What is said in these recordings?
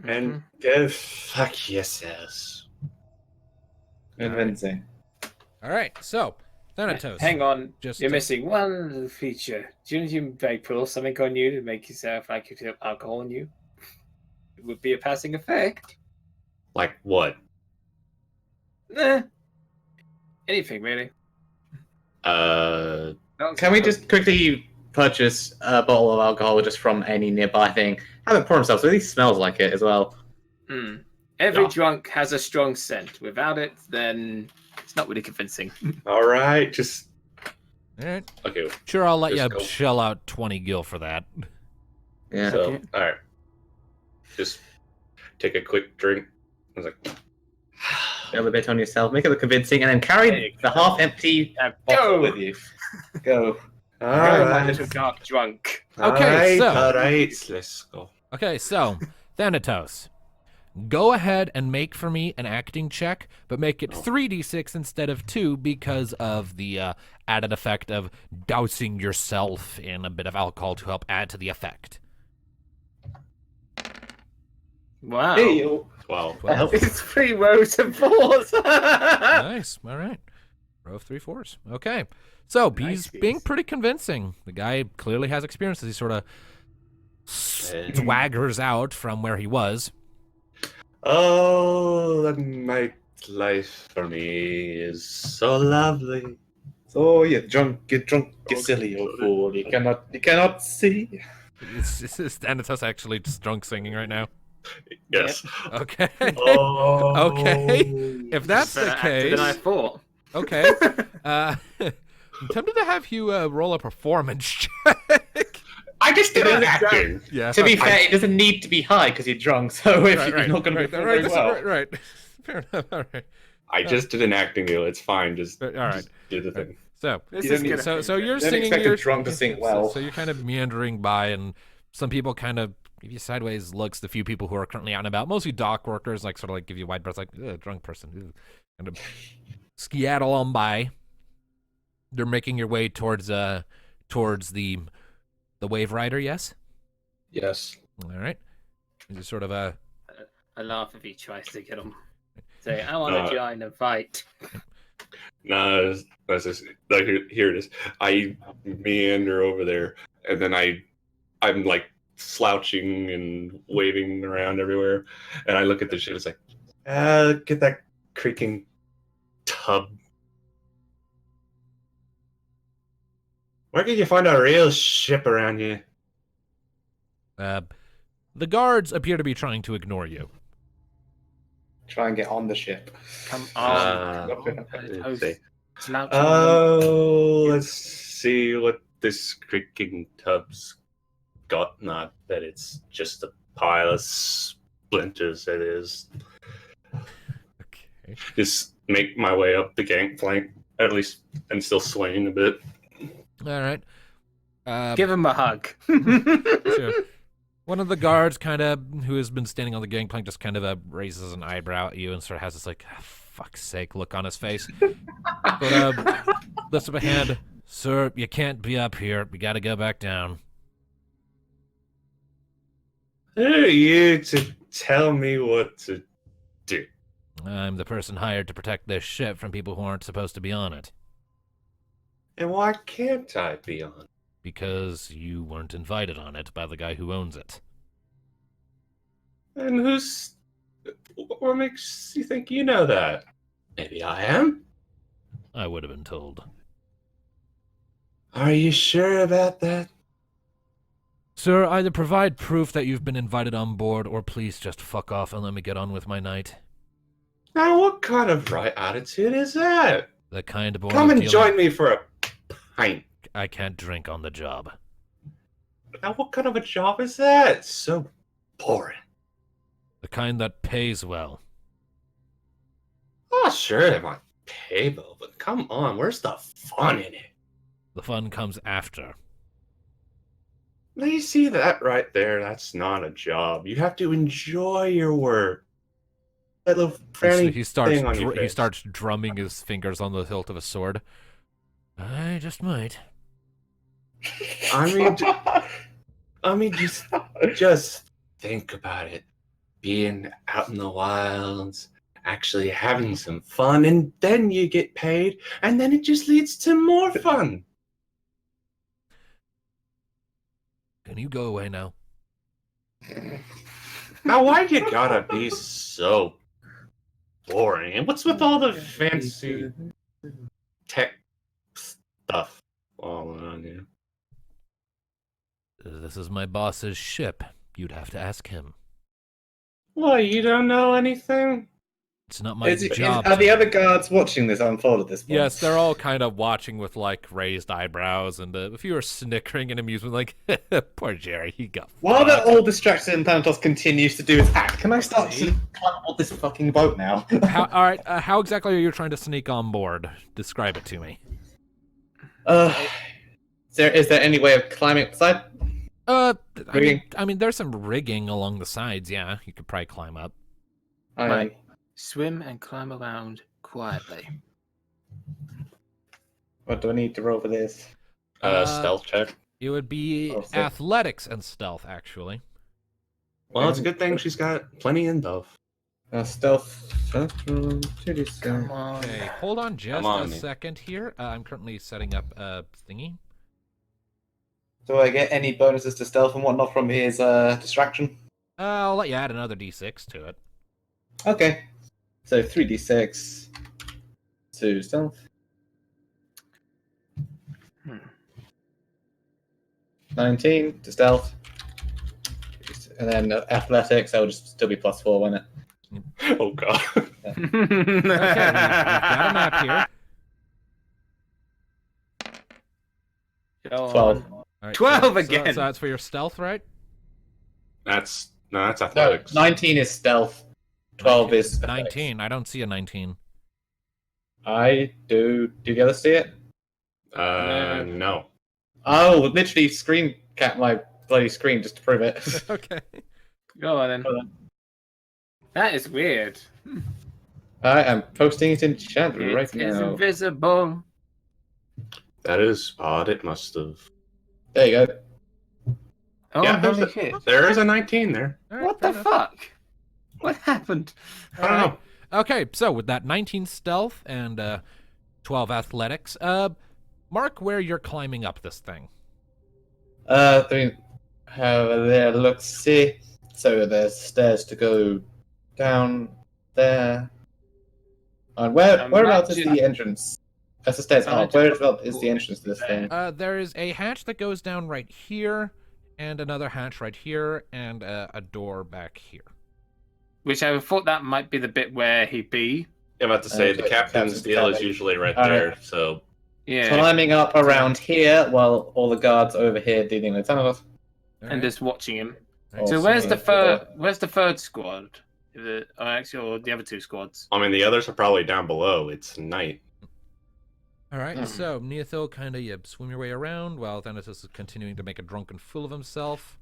And go fuck yourselves. Convincing. All right, so Thanatos. Hang on, Just you're missing one little feature. Do you think they pull something on you to make yourself like you feel alcohol on you? It would be a passing effect. Like what? Anything really. Can we just quickly purchase a bottle of alcohol just from any nearby thing? Have it pour himself, so at least smells like it as well. Every Yeah. drunk has a strong scent. Without it, then it's not really convincing. All right, just all right. okay. Sure, I'll let Just you go. shell out 20 gil for that. Yeah. So, Okay. all right, just take a quick drink. I was like, Fill a bit on yourself, make it look convincing, and then There you carry the half-empty bottle Go! with you. Go. all Go, my right, little dark drunk. Okay, all right, let's go. Okay, so Thanatos, go ahead and make for me an acting check, but make it 3d6 instead of 2 because of the added effect of dousing yourself in a bit of alcohol to help add to the effect. Wow. Hey, 12. 12. It's 3 rows of 4s. Nice. All right. Row of 3/4. Okay. So he's Nice. being pretty convincing. The guy clearly has experience as he sort of swaggers out from where he was. Oh, the nightlife for me is so lovely. so you drunk, you silly old fool. You cannot see. Is Thanatos actually just drunk singing right now? Yes. Okay. Oh. Okay. If that's the Better actor case, than I thought. okay. I'm tempted to have you roll a performance check. I just did an acting. Yeah. To be fair, it doesn't need to be high because you're drunk. So if Right, you're not going to right, perform right, very well, right. Fair enough. All right. I just did an acting deal. It's fine. Just, All right. just do the thing. So, This You is don't need- gonna so be you're don't singing. expect a Your, drunk to sing well. So you're kind of meandering by, and some people kind of give you sideways looks. The few people who are currently out and about, mostly dock workers, like sort of like give you wide berths, like drunk person, ugh," kind of skedaddle on by. They're making your way towards the wave rider. Yes. Yes. All right. Is it sort of a I laugh if he tries to get him. Say, I want to join a fight. No, that's just, like, here it is. I meander over there, and then I'm like slouching and waving around everywhere, and I look at the shit. It's like, get that creaking tub. Where can you find a real ship around here? the guards appear to be trying to ignore you. try and get on the ship. Come Uh, on. let's see. Slouching Oh, let's see what this creaking tub's got. Not that it's just a pile of splinters, it is. Okay. Just make my way up the gangplank, at least, and still swaying a bit. All right. Give him a hug. Sure. One of the guards, kind of, who has been standing on the gangplank, just kind of raises an eyebrow at you and sort of has this like, fuck's sake look on his face. But lifts up a hand. Sir, you can't be up here. You gotta go back down. Who are you to tell me what to do? I'm the person hired to protect this ship from people who aren't supposed to be on it. And why can't I be on? Because you weren't invited on it by the guy who owns it. And what makes you think you know that? Maybe I am? I would have been told. Are you sure about that? Sir, either provide proof that you've been invited on board, or please just fuck off and let me get on with my night. Now, what kind of right attitude is that? The kind born Come of and dealing- join me for a pint. I can't drink on the job. Now, what kind of a job is that? So boring. The kind that pays well. Oh, sure, they might pay well, but come on, where's the fun in it? The fun comes after. Now, you see that right there? That's not a job. You have to enjoy your work. That little frowny He starts thing on your he face. starts drumming his fingers on the hilt of a sword. I just might. I mean, just think about it. being out in the wilds, actually having some fun, and then you get paid, and then it just leads to more fun. Can you go away now? Now, why you gotta be so boring? And what's with all the fancy tech stuff all on you? This is my boss's ship. You'd have to ask him. What, you don't know anything? It's not my job. Are the other guards watching this unfold at this point? Yes, they're all kind of watching with like raised eyebrows, and a few are snickering in amusement, like, "Poor Jerry, he got." While fucked." they're all distracted and Thanatos continues to do his act, can I start to climb aboard this fucking boat now? All right, how exactly are you trying to sneak on board? Describe it to me. Is there any way of climbing up the side? I mean, there's some rigging along the sides. Yeah, you could probably climb up. Right. Swim and climb around quietly. What do I need to roll for this? Stealth check. It would be Oh, sick. athletics and stealth, actually. Well, it's a good thing she's got plenty in buff. Stealth. 2d6. Come on. Okay, hold on just on. a second here. I'm currently setting up a thingy. Do I get any bonuses to stealth and whatnot from his distraction? I'll let you add another d6 to it. Okay. So 3d6 to stealth. 19 to stealth. And then athletics, that would just still be +4, won't it? Oh, God. Okay, we've got a map here. Go 12. on. All right, 12 again. So that's for your stealth, right? That's athletics. No, 19 is stealth. 12 is athletics. 19. I don't see a 19. I do. Do you guys see it? No. Oh, literally screen cap my bloody screen just to prove it. Okay. Go on then. Hold on. That is weird. I am posting it in chat It right is now. invisible. That is odd. It must have. There you go. Oh, Yeah, there's holy a- shit. There is a 19 there. All right, What fair the enough. fuck? What happened? I don't know. Okay, so with that 19 stealth and 12 athletics, mark where you're climbing up this thing. There, let's see. So there's stairs to go down there. And whereabouts is Imagine- the entrance? That's the stairs. Oh, whereabouts is the entrance to this thing? There is a hatch that goes down right here, and another hatch right here, and a door back here. Which I thought that might be the bit where he'd be. I'm about to say the Okay, captain's captain's deal is cabin. usually right All right. there. So Yeah. Climbing up around here while all the guards over here dealing with Thanatos. And just watching him. Alright, So Also, where's the third? Where's the third squad? Or the other two squads. I mean, the others are probably down below. It's night. All right, so Neothil, kind of you swim your way around while Thanatos is continuing to make a drunken fool of himself.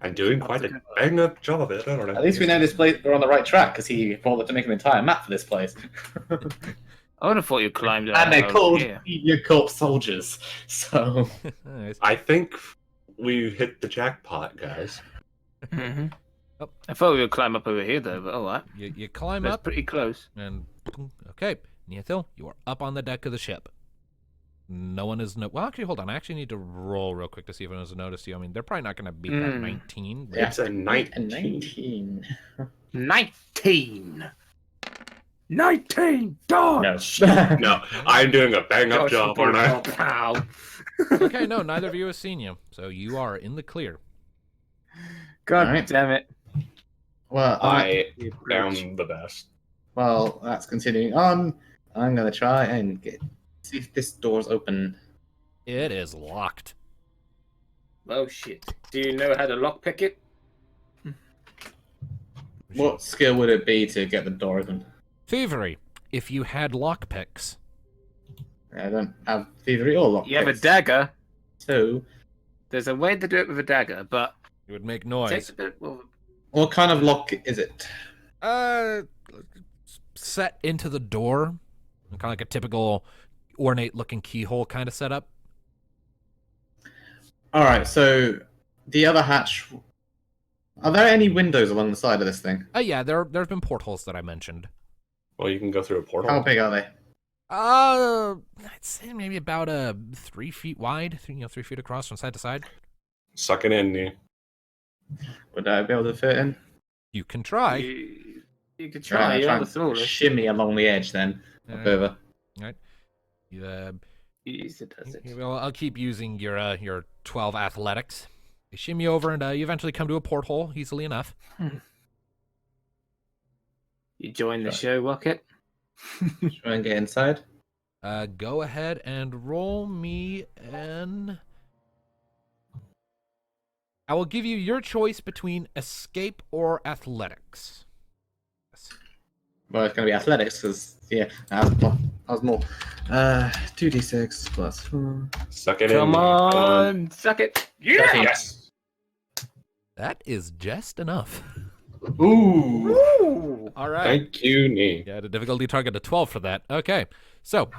I'm doing quite a bang up job of it. I don't know. At least we know this place. We're on the right track because he bothered to make an entire map for this place. I would have thought you climbed out. And they're over called here. Your Corpse soldiers. So Nice. I think we hit the jackpot, guys. Mhm. Oh. I thought we would climb up over here though, but alright. You climb That's up, pretty close. and okay, Neothil, you are up on the deck of the ship. No one is well, actually, hold on. I actually need to roll real quick to see if anyone's noticed you. I mean, they're probably not going to beat that 19. But... Yeah. It's a 19. 19. 19! 19! Dog! No. No, I'm doing a bang up Gosh, job, aren't I? Pow. Okay, no, neither of you has seen you, so you are in the clear. God Alright. damn it. Well, I am the best. While that's continuing on, I'm gonna try and see if this door's open. It is locked. Oh shit. Do you know how to lockpick it? What skill would it be to get the door open? Thievery. If you had lockpicks. I don't have thievery or lock. You have a dagger. So, There's a way to do it with a dagger, but It would make it noise. takes a bit. Well, what kind of lock is it? Set into the door. Kind of like a typical ornate-looking keyhole kind of setup. All right. So the other hatch. Are there any windows along the side of this thing? Yeah, there have been portholes that I mentioned. Well, you can go through a portal. How big are they? I'd say maybe about 3 feet wide, 3 feet across from side to side. Suck it in, Nia. Would I be able to fit in? You can try. You could try. You're the smallest. Shimmy along the edge then. Alright. Over. Right. Easy does it. Well, I'll keep using your 12 athletics. You shimmy over, and you eventually come to a porthole easily enough. You join the show, Rocket. Try and get inside. Go ahead and roll me an. I will give you your choice between escape or athletics. Well, it's going to be athletics because, yeah, I was more. 2d6 plus 4. Suck it in. Come on, suck it. Yes. That is just enough. Ooh. All right. Thank you, Nia. Yeah, the difficulty target of 12 for that. Okay, so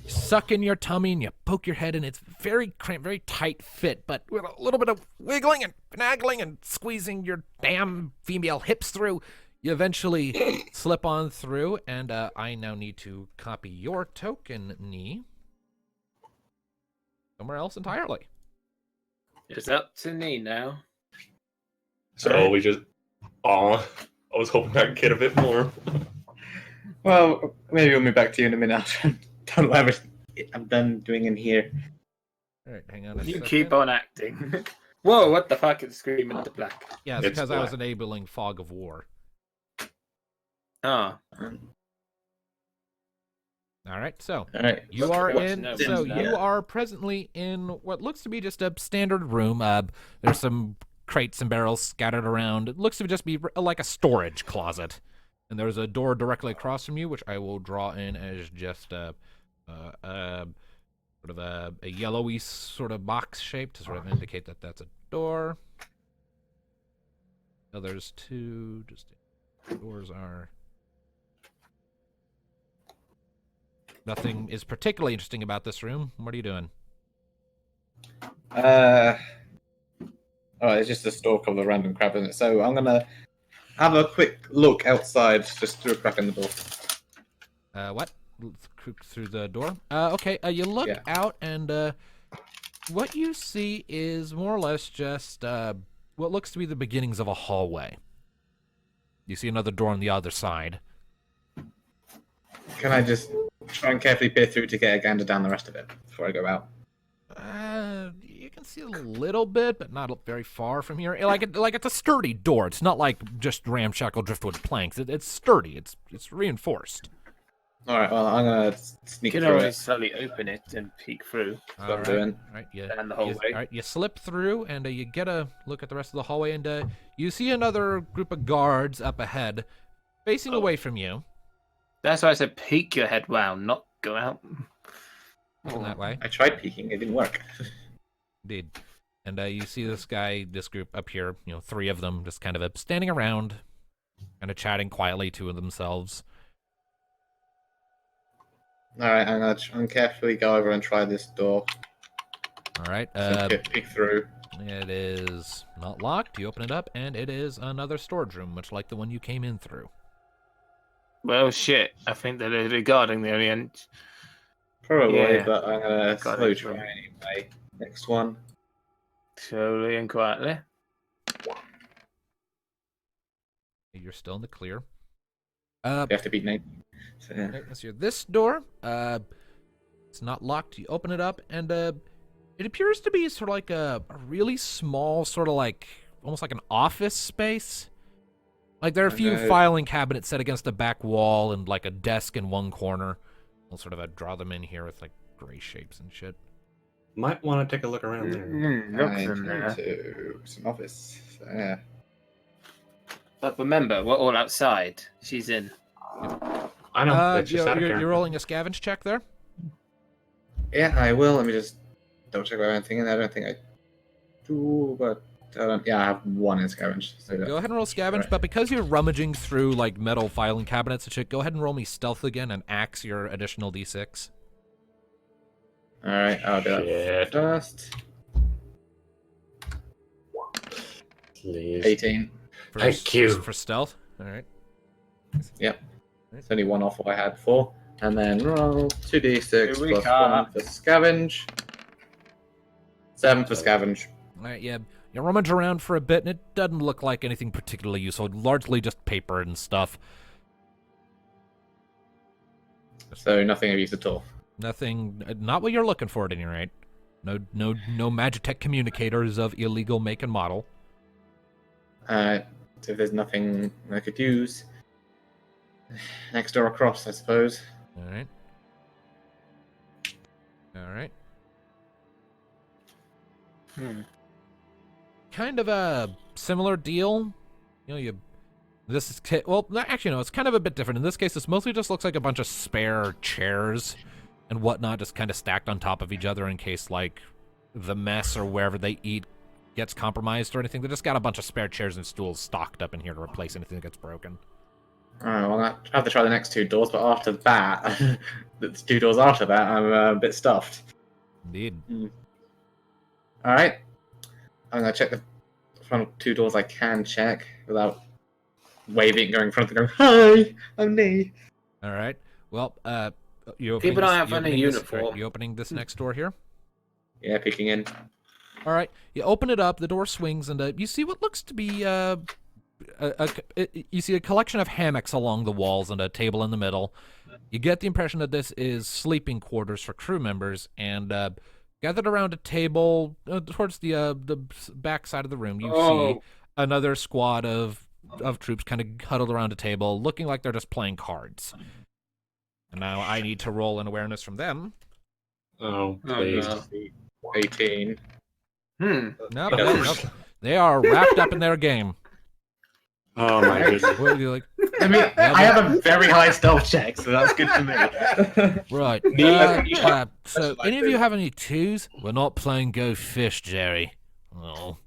suck in your tummy and you poke your head in. It's very cramped, very tight fit, but with a little bit of wiggling and finagling and squeezing your damn female hips through, you eventually slip on through. And I now need to copy your token, Knee, somewhere else entirely. It's up to me now. So we just. Aw, I was hoping I could get a bit more. Well, maybe we'll move back to you in a minute. Don't know everything I'm done doing in here. All right, hang on a You second. keep on acting. Whoa, what the fuck is screaming at the black? Yeah, it's It's because I was black. enabling Fog of War. Oh. All right, so All right. you Look, are what's in. no- So Yeah. you are presently in what looks to be just a standard room. There's some crates and barrels scattered around. It looks to just be like a storage closet, and there's a door directly across from you, which I will draw in as just a sort of a yellowy sort of box shape to sort of indicate that that's a door. So there's two. Just doors are. Nothing is particularly interesting about this room. What are you doing? Oh, it's just a store full of random crap in it. So I'm gonna have a quick look outside, just through a crack in the door. What? Through the door? Okay, you look Yeah. out, and what you see is more or less just what looks to be the beginnings of a hallway. You see another door on the other side. Can I just try and carefully peer through to get a gander down the rest of it before I go out? You can see a little bit, but not very far from here. Like it's a sturdy door. It's not like just ramshackle driftwood planks. It's sturdy. It's reinforced. All right. Well, I'm gonna sneak You can through always it. slowly open it and peek through. That's what I'm doing. All right, Down the hallway. All right, you slip through, and you get a look at the rest of the hallway, and you see another group of guards up ahead, facing away from you. That's why I said peek your head round, not go out. In that way. I tried peeking. It didn't work. Indeed. And you see this group up here, 3 of them just kind of standing around, kind of chatting quietly to themselves. All right. I'm gonna try and carefully go over and try this door. All right. Peek through. It is not locked. You open it up, and it is another storage room, much like the one you came in through. Well, shit. I think they're regarding the end. Probably, Yeah. but I'm gonna Got slow it. try anyway. Next one. Slowly and quietly. You're still in the clear. You have to beat Nate. So, yeah. Okay, let's see. This door, it's not locked. You open it up, and it appears to be sort of like a really small, sort of like almost like an office space. Like there are a few Okay. filing cabinets set against the back wall, and like a desk in one corner. I'll sort of draw them in here with like gray shapes and shit. Might want to take a look around there. Look I in there. It's an office. So, yeah. But remember, we're all outside. She's in. I know. It's just you're, out of you're character. rolling a scavenge check there. Yeah, I will. Let me just double check about anything in there. I don't think I do, but yeah, I have 1 in scavenge. So Go ahead and roll scavenge, Right. but because you're rummaging through like metal filing cabinets and shit, go ahead and roll me stealth again and axe your additional d6. All right, I'll do that Shit. first. Please. 18. Thank you. For stealth. All right. Yep. It's only one off what I had before. And then roll 2d6 plus 1 for scavenge. 7 for scavenge. All right, yeah. You rummage around for a bit, and it doesn't look like anything particularly useful. Largely just paper and stuff. So nothing of use at all. Nothing. Not what you're looking for at any rate. No Magitech communicators of illegal make and model. So if there's nothing I could use, next door across, I suppose. All right. All right. Kind of a similar deal. You know, this is well, actually no, it's kind of a bit different. In this case, this mostly just looks like a bunch of spare chairs and whatnot, just kind of stacked on top of each other in case like the mess or wherever they eat gets compromised or anything. They just got a bunch of spare chairs and stools stocked up in here to replace anything that gets broken. Alright, well, I have to try the next 2 doors, but after that, the 2 doors after that, I'm a bit stuffed. Indeed. Alright. I'm going to check the front 2 doors I can check without waving, going in front of them, going, hi, I'm Nee. All right. Well, you Keep an eye out for any uniform. You opening this next door here? Yeah, peeking in. All right. You open it up. The door swings, and you see what looks to be you see a collection of hammocks along the walls and a table in the middle. You get the impression that this is sleeping quarters for crew members, and gathered around a table towards the back side of the room, you see another squad of troops kind of huddled around a table, looking like they're just playing cards. And now I need to roll an awareness from them. Oh, please. No. 18. No, they are wrapped up in their game. Oh my goodness. What are you like? I mean, I have a very high stealth check, so that's good to me. Right. So, any of you have any 2s? We're not playing Go Fish, Jerry. Oh.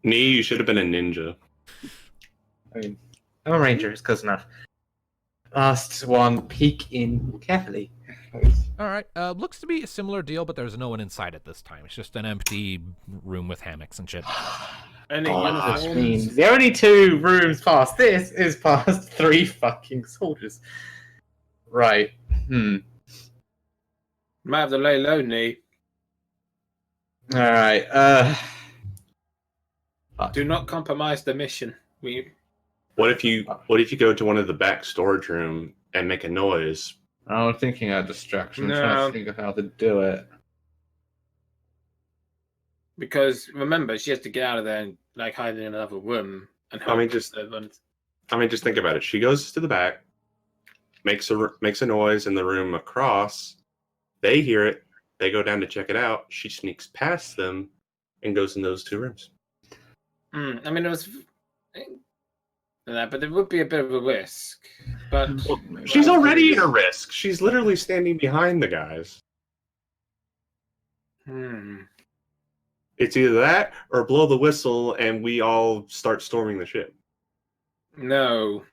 Nee, you should have been a ninja. I mean, I'm a ranger, it's close enough. Last one, peek in carefully. All right. Looks to be a similar deal, but there's no one inside at this time. It's just an empty room with hammocks and shit. Any Which means the only 2 rooms past this is past 3 fucking soldiers. Right. Might have to lay low, Nee. Alright, Do not compromise the mission. What if you go to one of the back storage room and make a noise? I'm thinking of distraction. No. I'm trying to think of how to do it. Because remember, she has to get out of there and like hide in another room and help. just think about it. She goes to the back, makes a noise in the room across. They hear it. They go down to check it out. She sneaks past them and goes in those 2 rooms. I mean, it was that, but there would be a bit of a risk. But She's already at a risk. She's literally standing behind the guys. It's either that or blow the whistle and we all start storming the ship. No.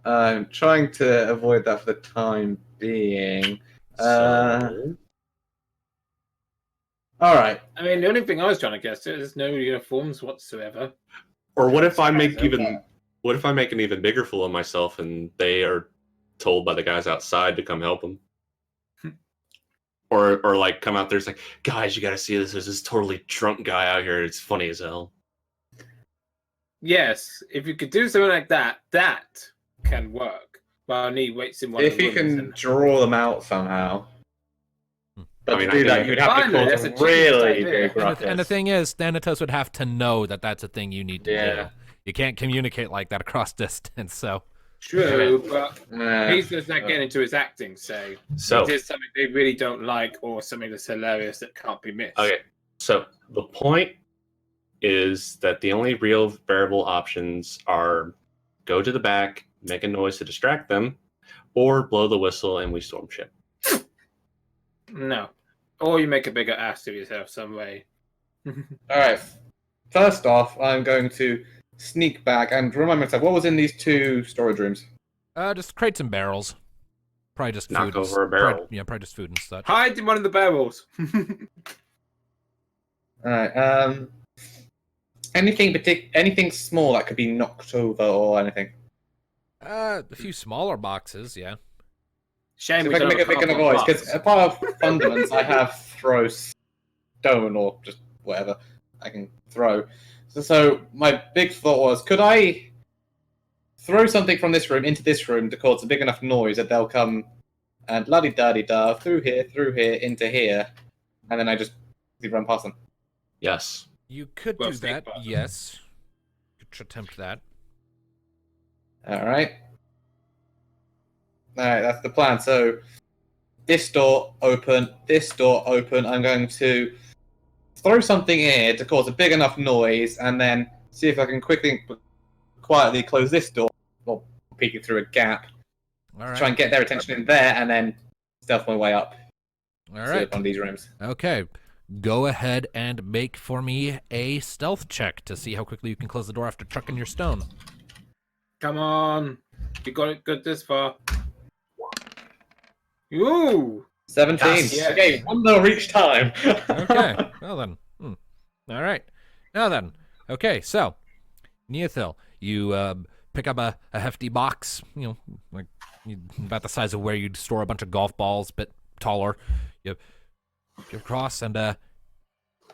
I'm trying to avoid that for the time being. Alright. I mean, the only thing I was trying to guess is there's no uniforms whatsoever. Or what if I make an even bigger fool of myself and they are told by the guys outside to come help them? Or like come out there, it's like, guys, you gotta see this. There's this totally drunk guy out here. It's funny as hell. Yes, if you could do something like that, that can work. While Nee waits in one If of the you rooms can draw them out somehow. But I mean, to do that, you'd have to Finally, cause that's a a cheeky really idea. big ruckus. And the thing is, Thanatos would have to know that that's a thing you need to do. Yeah. You can't communicate like that across distance, so... True, but Nah. he's just not getting into his acting, so So it is something they really don't like or something that's hilarious that can't be missed. okay, so the point is that the only real variable options are go to the back, make a noise to distract them, or blow the whistle and we storm ship. No. Or you make a bigger ass of yourself some way. Alright. First off, I'm going to sneak back and remind myself, what was in these 2 storage rooms? Just crates and barrels. Probably just Knock food. over a barrel. Probably just food and such. Hide in one of the barrels. Alright, Anything small that could be knocked over or anything? A few smaller boxes, yeah. Shame So we if I can don't make have a bigger cardboard noise, because box. a part of Fundaments, I have throw stone or just whatever I can throw. So my big thought was, could I throw something from this room into this room to cause a big enough noise that they'll come and la-di-da-di-da through here, into here, and then I just run past them. Yes. You could Well, do sneak that, past them. yes. You could attempt that. All right. All right, that's the plan. So this door open, this door open. I'm going to throw something in here to cause a big enough noise, and then see if I can quietly close this door, or peeking through a gap. All right. Try and get their attention in there, and then stealth my way up. All See right. up on these rooms. Okay. Go ahead and make for me a stealth check to see how quickly you can close the door after chucking your stone. Come on. You got it good this far. Ooh. 17. Yes. Okay, one door each time. Okay. Well then. All right. Now then. Okay. So, Neothil, you pick up a hefty box. Like about the size of where you'd store a bunch of golf balls, but taller. You get across and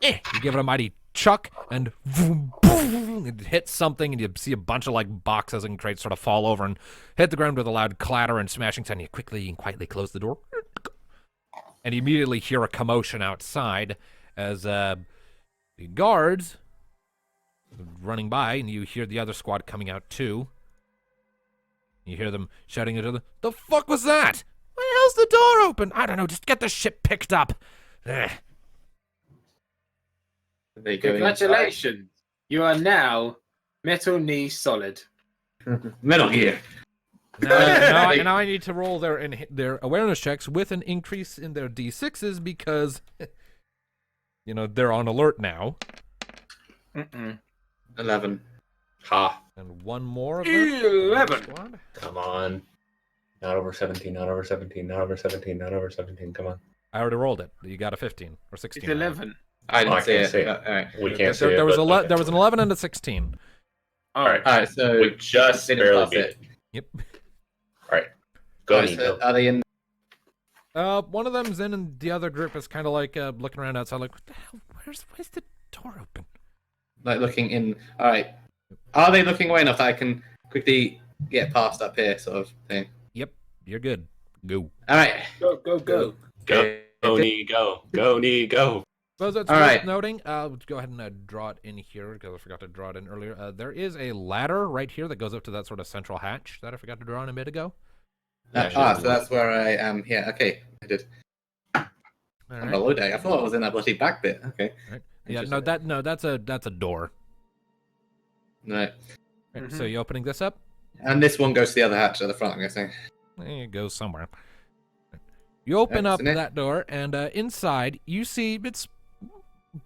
you give it a mighty chuck, and boom, boom, it hits something, and you see a bunch of like boxes and crates sort of fall over and hit the ground with a loud clatter and smashing sound. You quickly and quietly close the door, and you immediately hear a commotion outside as the guards running by, and you hear the other squad coming out too. You hear them shouting at each other, "The fuck was that? Why the hell's the door open? I don't know, just get the shit picked up." Ugh. They go Congratulations. You are now Metal Knee Solid. inside. Metal Gear. Now I need to roll their awareness checks with an increase in their D6s because, they're on alert now. 11. Ha. And one more of them. 11. Squad. Come on. Not over 17, not over 17, not over 17, not over 17. Come on. I already rolled it. You got a 15 or 16. It's 11. I didn't see can't it. see it. All right. We There, can't see it. there was but- there was an 11 and a 16. All right. All right, so We just didn't barely pass beat it. it. Yep. All right. Go, All right, Nico. so are they in? One of them's in, and the other group is kind of like looking around outside, like, what the hell? Where's the door open? Like looking in. All right. Are they looking away enough that I can quickly get past up here, sort of thing? Yep, you're good. Go. All right. Go, go, go. Go, Nico. Go, Nico. Suppose it's All worth right. noting. Go ahead and draw it in here because I forgot to draw it in earlier. There is a ladder right here that goes up to that sort of central hatch that I forgot to draw in a bit ago. So that's where I am here. Okay, I did. All On right. the low day. I thought I was in that bloody back bit. Okay. Right. Yeah. That's a door. Right. Right, So you opening this up? And this one goes to the other hatch at the front, I'm guessing. It goes somewhere. You open up Isn't it? that door, and inside you see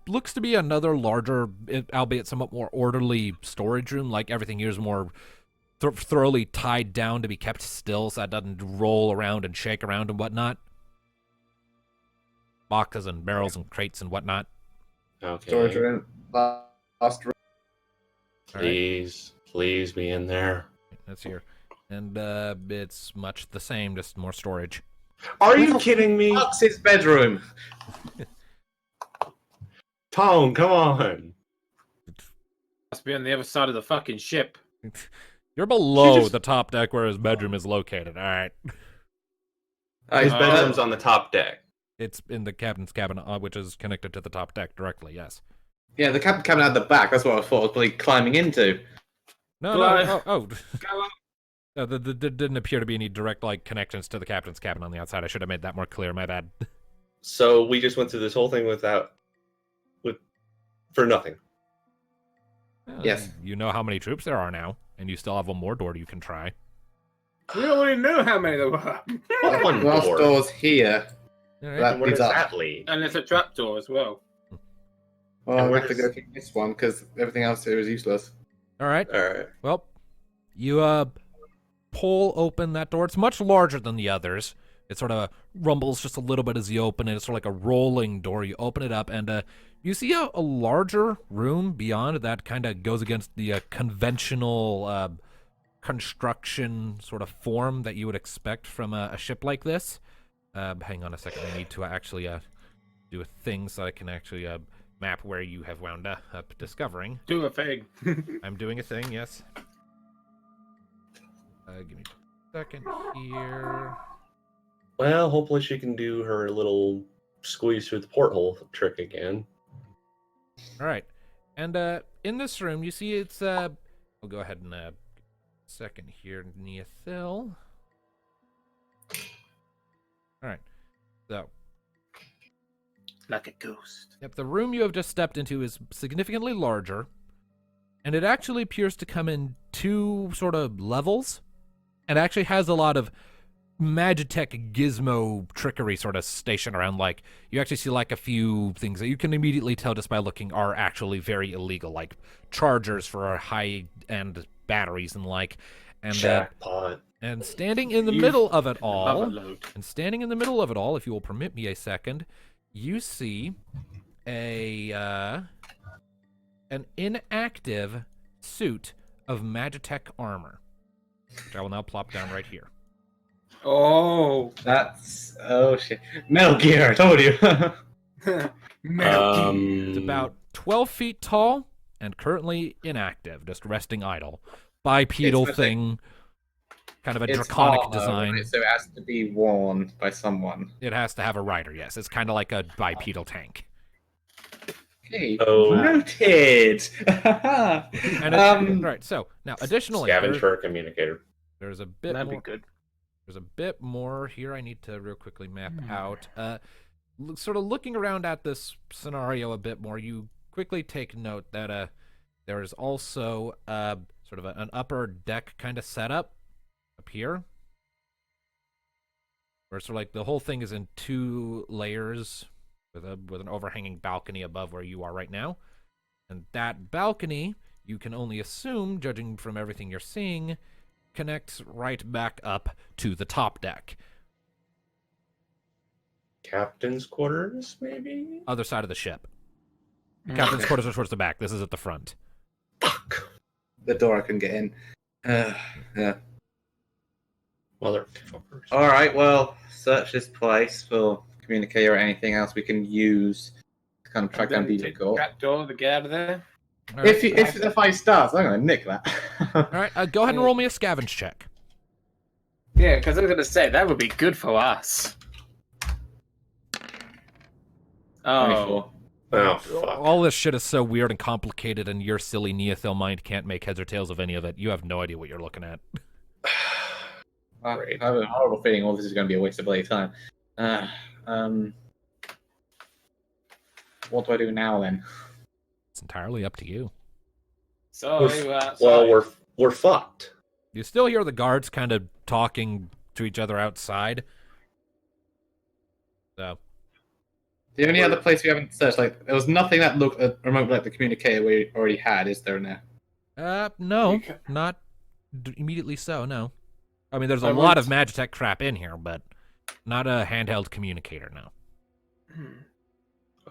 looks to be another larger, albeit somewhat more orderly storage room. Like everything here is more thoroughly tied down to be kept still, so that doesn't roll around and shake around and whatnot. Boxes and barrels and crates and whatnot. Okay. Storage room. Last room. All right, Please be in there. that's here, and it's much the same, just more storage. Are you kidding me? Fuck's his bedroom. Tone, come on. Must be on the other side of the fucking ship. You're below just- the top deck where his bedroom is located. All right. His Uh, bedroom's on the top deck. It's in the captain's cabin, which is connected to the top deck directly, yes. Yeah, the captain coming out the back. That's what I thought I was probably climbing into. No, Fly. no, oh. Go up. There didn't appear to be any direct, connections to the captain's cabin on the outside. I should have made that more clear, my bad. So we just went through this whole thing for nothing. Yes. You know how many troops there are now, and you still have one more door you can try. We already know how many there were. One Last door. door's here. All right. That And where leads does up. that lead? And there's a trapdoor as well. Well, And I'll where have to does- go keep this one because everything else here is useless. All right. All right. Well, you pull open that door. It's much larger than the others, It sort of rumbles just a little bit as you open it. It's sort of like a rolling door. You open it up, and you see a larger room beyond that kind of goes against the conventional construction sort of form that you would expect from a ship like this. Hang on a second. I need to actually do a thing so I can actually map where you have wound up discovering. Do a thing. I'm doing a thing, yes. Give me a second here. Well, hopefully she can do her little squeeze through the porthole trick again. All right. And in this room, you see it's... I'll go ahead and... second here, Neothil. All right. So... Like a ghost. Yep, the room you have just stepped into is significantly larger, and it actually appears to come in two sort of levels, and actually has a lot of Magitech gizmo trickery sort of stationed around. Like, you actually see like a few things that you can immediately tell just by looking are actually very illegal, like chargers for high-end batteries and like. And Jackpot. And standing in the middle of it all, Overload. if you will permit me a second, you see an inactive suit of Magitech armor, which I will now plop down right here. Oh. Oh shit. Metal Gear, I told you. It's about 12 feet tall and currently inactive, just resting idle. Bipedal thing, kind of a draconic armor, design. right? So it has to be worn by someone. It has to have a rider, yes. It's kind of like a bipedal tank. Okay, Oh. noted. And right, so now additionally, Scavenge for a communicator. there's a bit That'd more. be good. There's a bit more here I need to real quickly map out. Sort of looking around at this scenario a bit more, you quickly take note that there is also sort of an upper deck kind of setup up here, where sort of like the whole thing is in two layers with an overhanging balcony above where you are right now, and that balcony you can only assume, judging from everything you're seeing, connects right back up to the top deck. Captain's quarters, maybe? Other side of the ship. Captain's quarters are towards the back. This is at the front. Fuck. The door I can get in. Yeah. Motherfuckers. Alright, well, search this place for communicator or anything else we can use to kind of track down the goal. Trap door to get out of there. All right. If the fight starts, I'm going to nick that. All right, go ahead and roll me a scavenge check. Yeah, because I was going to say, that would be good for us. Oh. 24. Oh, fuck. All this shit is so weird and complicated, and your silly Neothil mind can't make heads or tails of any of it. You have no idea what you're looking at. I Great. have a horrible feeling all this is going to be a waste of bloody time. What do I do now then? It's entirely up to you. So, Well, we're fucked. You still hear the guards kind of talking to each other outside. So, The only other place we haven't searched, like, there was nothing that looked remotely like the communicator we already had, is there now? no, not immediately so, no. I mean, there's a I lot of went- Magitech crap in here, but not a handheld communicator, no.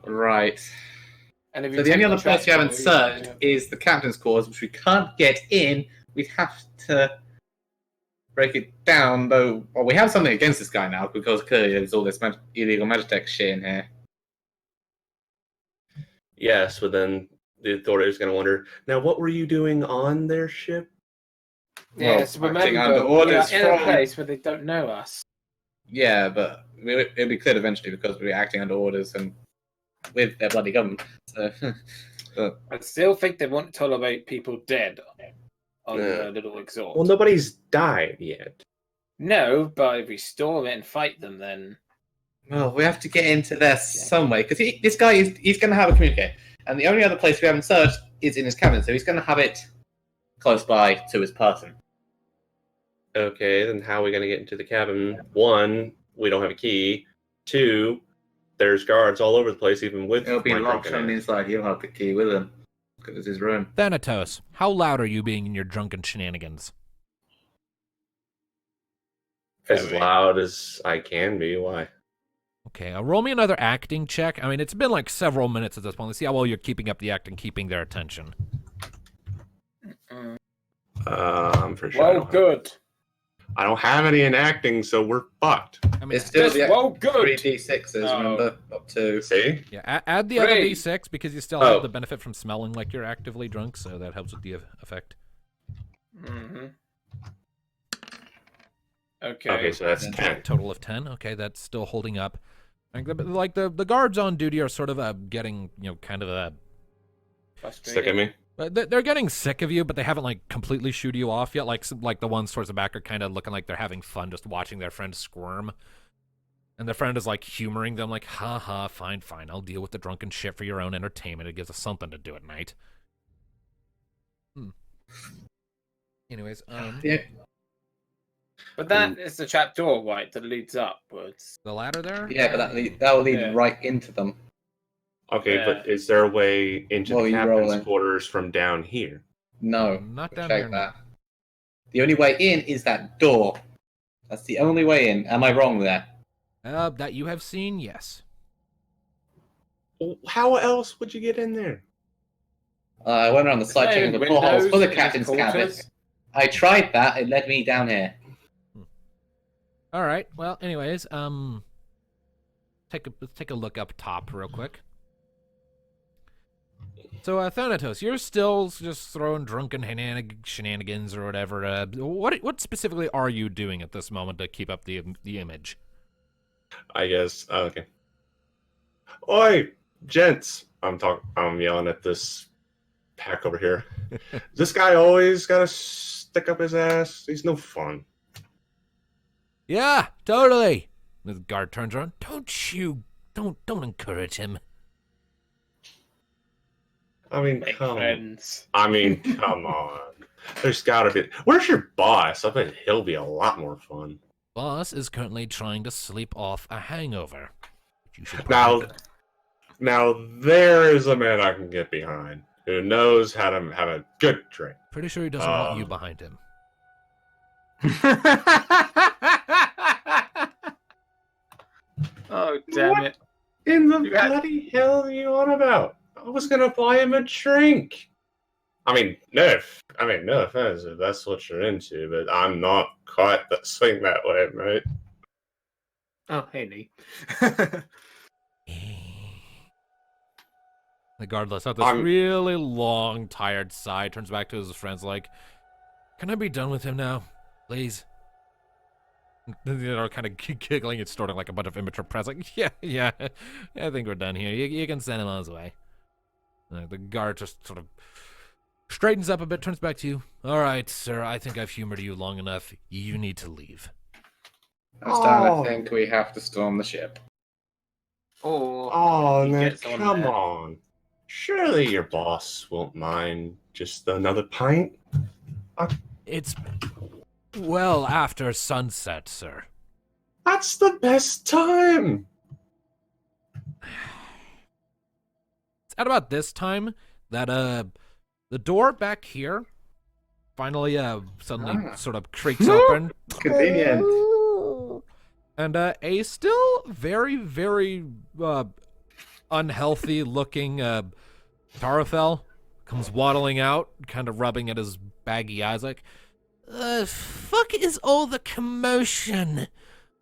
Right. And if you So the take only other trap place we haven't door, searched is the captain's quarters, which we can't get in. We'd have to break it down, though. Well, we have something against this guy now, because clearly there's all this illegal Magitech shit in here. Yes, but then the authorities are going to wonder, now what were you doing on their ship? Yes, Well, acting remember, under we are orders in a from- place where they don't know us. Yeah, but it'll be clear eventually because we're acting under orders and with their bloody government. So, but I still think they won't tolerate people dead on Yeah. the little exhaust. Well, nobody's died yet. No, but if we storm it and fight them, then well, we have to get into there some way because this guy he's going to have a communicator, and the only other place we haven't searched is in his cabin, so he's going to have it close by to his person. Okay, then how are we going to get into the cabin? One, we don't have a key. Two, there's guards all over the place, even with It'll be my locked drunken from the ass. inside. He'll have the key with him because it's his room. Thanatos, how loud are you being in your drunken shenanigans? As loud as I can be. Why? Okay, roll me another acting check. I mean, it's been like several minutes at this point. Let's see how well you're keeping up the act and keeping their attention. For sure. Well, good. I don't have any in acting, so we're fucked. I mean, It's still the well, good. 3d6s, Oh. remember? Up to... See? yeah, add the other Great. d6 because you still Oh. have the benefit from smelling like you're actively drunk, so that helps with the effect. Mm-hmm. Okay. Okay, so that's 10. Total of 10. Okay, that's still holding up. Like the guards on duty are sort of getting, kind of Stick at me. they're getting sick of you, but they haven't like completely shooed you off yet. Like the ones towards the back are kind of looking like they're having fun just watching their friend squirm. And their friend is like humoring them, like, ha ha, fine, I'll deal with the drunken shit for your own entertainment. It gives us something to do at night. Anyways, Yeah. But that is the trap door, right, that leads upwards. the ladder there? Yeah, but that will lead Yeah. right into them. Okay, Yeah. but is there a way into Well, the you captain's rolling. quarters from down here? No. Not down Check here. that. The only way in is that door. That's the only way in. Am I wrong there? That you have seen, yes. Well, how else would you get in there? I went around the side checking the portholes for the Windows, captain's cabin. quarters. I tried that. It led me down here. All right. Well, anyways, let's take a look up top real quick. So, Thanatos, you're still just throwing drunken shenanigans or whatever. What specifically are you doing at this moment to keep up the image? I guess. Okay. Oi, gents! I'm yelling at this pack over here. This guy always gotta stick up his ass. He's no fun. Yeah, totally. The guard turns around. Don't encourage him. I mean, Make come friends. on. There's gotta be. Where's your boss? I bet he'll be a lot more fun. Boss is currently trying to sleep off a hangover. You should Now, probably- now there is a man I can get behind who knows how to have a good drink. Pretty sure he doesn't want you behind him. Oh, damn it. In the You had- bloody hell are you on about? I was gonna buy him a drink. No offense if that's what you're into, but I'm not quite that swing that way, mate. Oh, hey, Lee. The guard lets out this I'm- really long, tired sigh, turns back to his friends like, can I be done with him now? Please? They're kind of giggling and snorting like a bunch of immature press, like, yeah, I think we're done here. You can send him on his way. The guard just sort of straightens up a bit, turns back to you. All right, sir, I think I've humored you long enough. You need to leave. I think we have to storm the ship. Or Oh, he now gets on come there. on. Surely your boss won't mind just another pint? It's well after sunset, sir. That's the best time. It's at about this time that the door back here finally suddenly sort of creaks open. Convenient. And a still very, very unhealthy looking Tarafel comes waddling out, kind of rubbing at his baggy eyes like, fuck is all the commotion?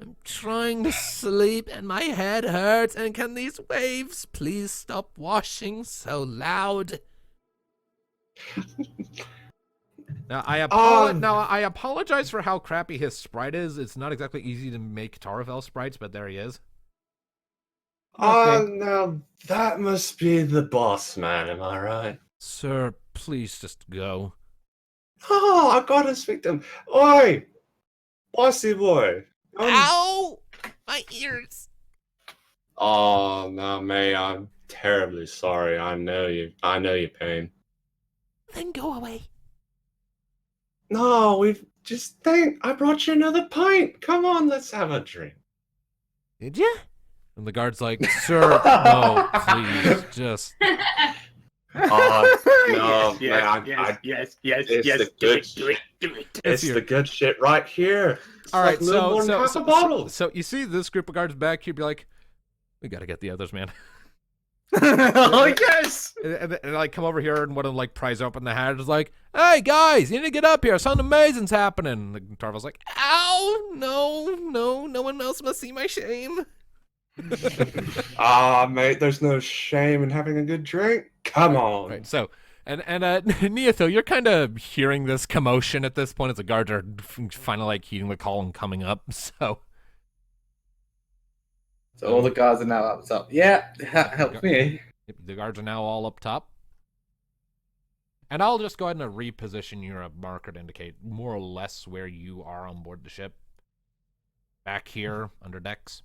I'm trying to sleep and my head hurts, and can these waves please stop washing so loud? Now I apologize for how crappy his sprite is. It's not exactly easy to make Taravel sprites, but there he is. Now that must be the boss man, am I right? Sir, please just go. Oh, I gotta speak to him. Oi! Bossy boy. Ow! My ears! Oh, no, May, I'm terribly sorry. I know your pain. Then go away. No, I brought you another pint. Come on, let's have a drink. Did ya? And the guard's like, sir, no, please, just... No, man, yes, it's the good do it. It's here. the good shit right here. It's All right, like a little more than half a bottle. So you see this group of guards back here, be like, we gotta get the others, man. Oh yes! And like come over here and one of them like pries open the hatch, is like, hey guys, you need to get up here. Something amazing's happening. And Tarvel's like, ow, no one else must see my shame. Mate, there's no shame in having a good drink. Come on. Right, so and Neotho, you're kind of hearing this commotion at this point as the guards are finally like heeding the call and coming up. So all the guards are now up top. Yeah, that helps me. the guards are now all up top. And I'll just go ahead and reposition your marker to indicate more or less where you are on board the ship. Back here, under decks.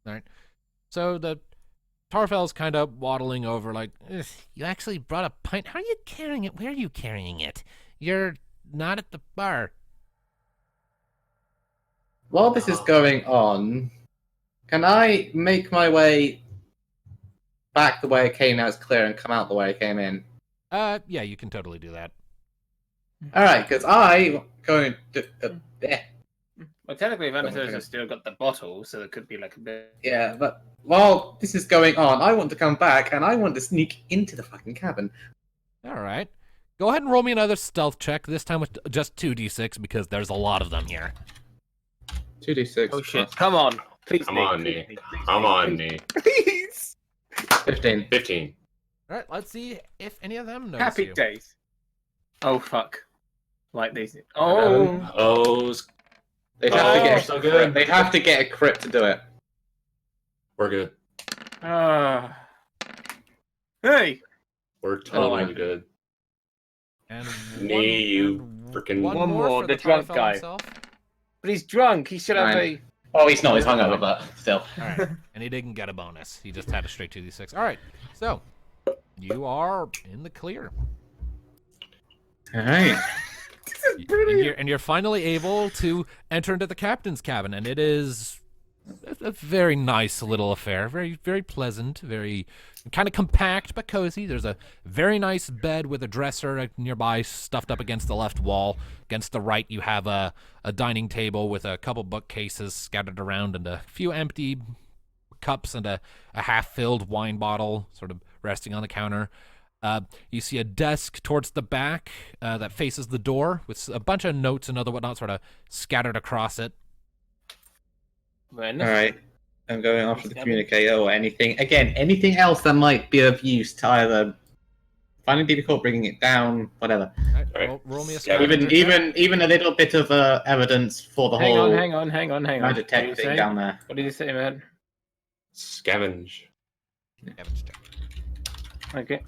All right. So the Tarfel's kind of waddling over like, you actually brought a pint? How are you carrying it? Where are you carrying it? You're not at the bar. While this is going on, can I make my way back the way I came now it's clear and come out the way I came in? Yeah, you can totally do that. Alright, because I going to... Well, technically, Venatos has still got the bottle, so there could be like a bit. Yeah, but while this is going on, I want to come back and I want to sneak into the fucking cabin. All right. Go ahead and roll me another stealth check, this time with just 2d6 because there's a lot of them here. 2d6. Oh shit! Come on, please. Come on, Nick. Nick. Come on, Nick. Please. 15. 15. All right, let's see if any of them notice Happy you. days. Oh fuck! Like these. Oh. Oh, They have to get so good. They have to get a crit to do it. We're good. Hey. We're totally Oh, good. And Me, you and frickin' one One more, for the drunk Tarfel guy. himself. But he's drunk. He should have a. Oh, he's not. He's hungover, but still. All right, and he didn't get a bonus. He just had a straight 2d6. All right, so you are in the clear. Alright. And you're finally able to enter into the captain's cabin, and it is a very nice little affair. Very, very pleasant, very kind of compact but cozy. There's a very nice bed with a dresser nearby stuffed up against the left wall. Against the right, you have a dining table with a couple bookcases scattered around and a few empty cups and a half-filled wine bottle sort of resting on the counter. You see a desk towards the back that faces the door with a bunch of notes and other whatnot sort of scattered across it. Alright. I'm going after the communicator or anything. Again, anything else that might be of use to either finding difficult, bringing it down, whatever. All right, roll me a scavenger check. Even a little bit of evidence for the Hang whole on. magic tech thing down there. What did you say, man? Scavenge. Scavenge check. Okay.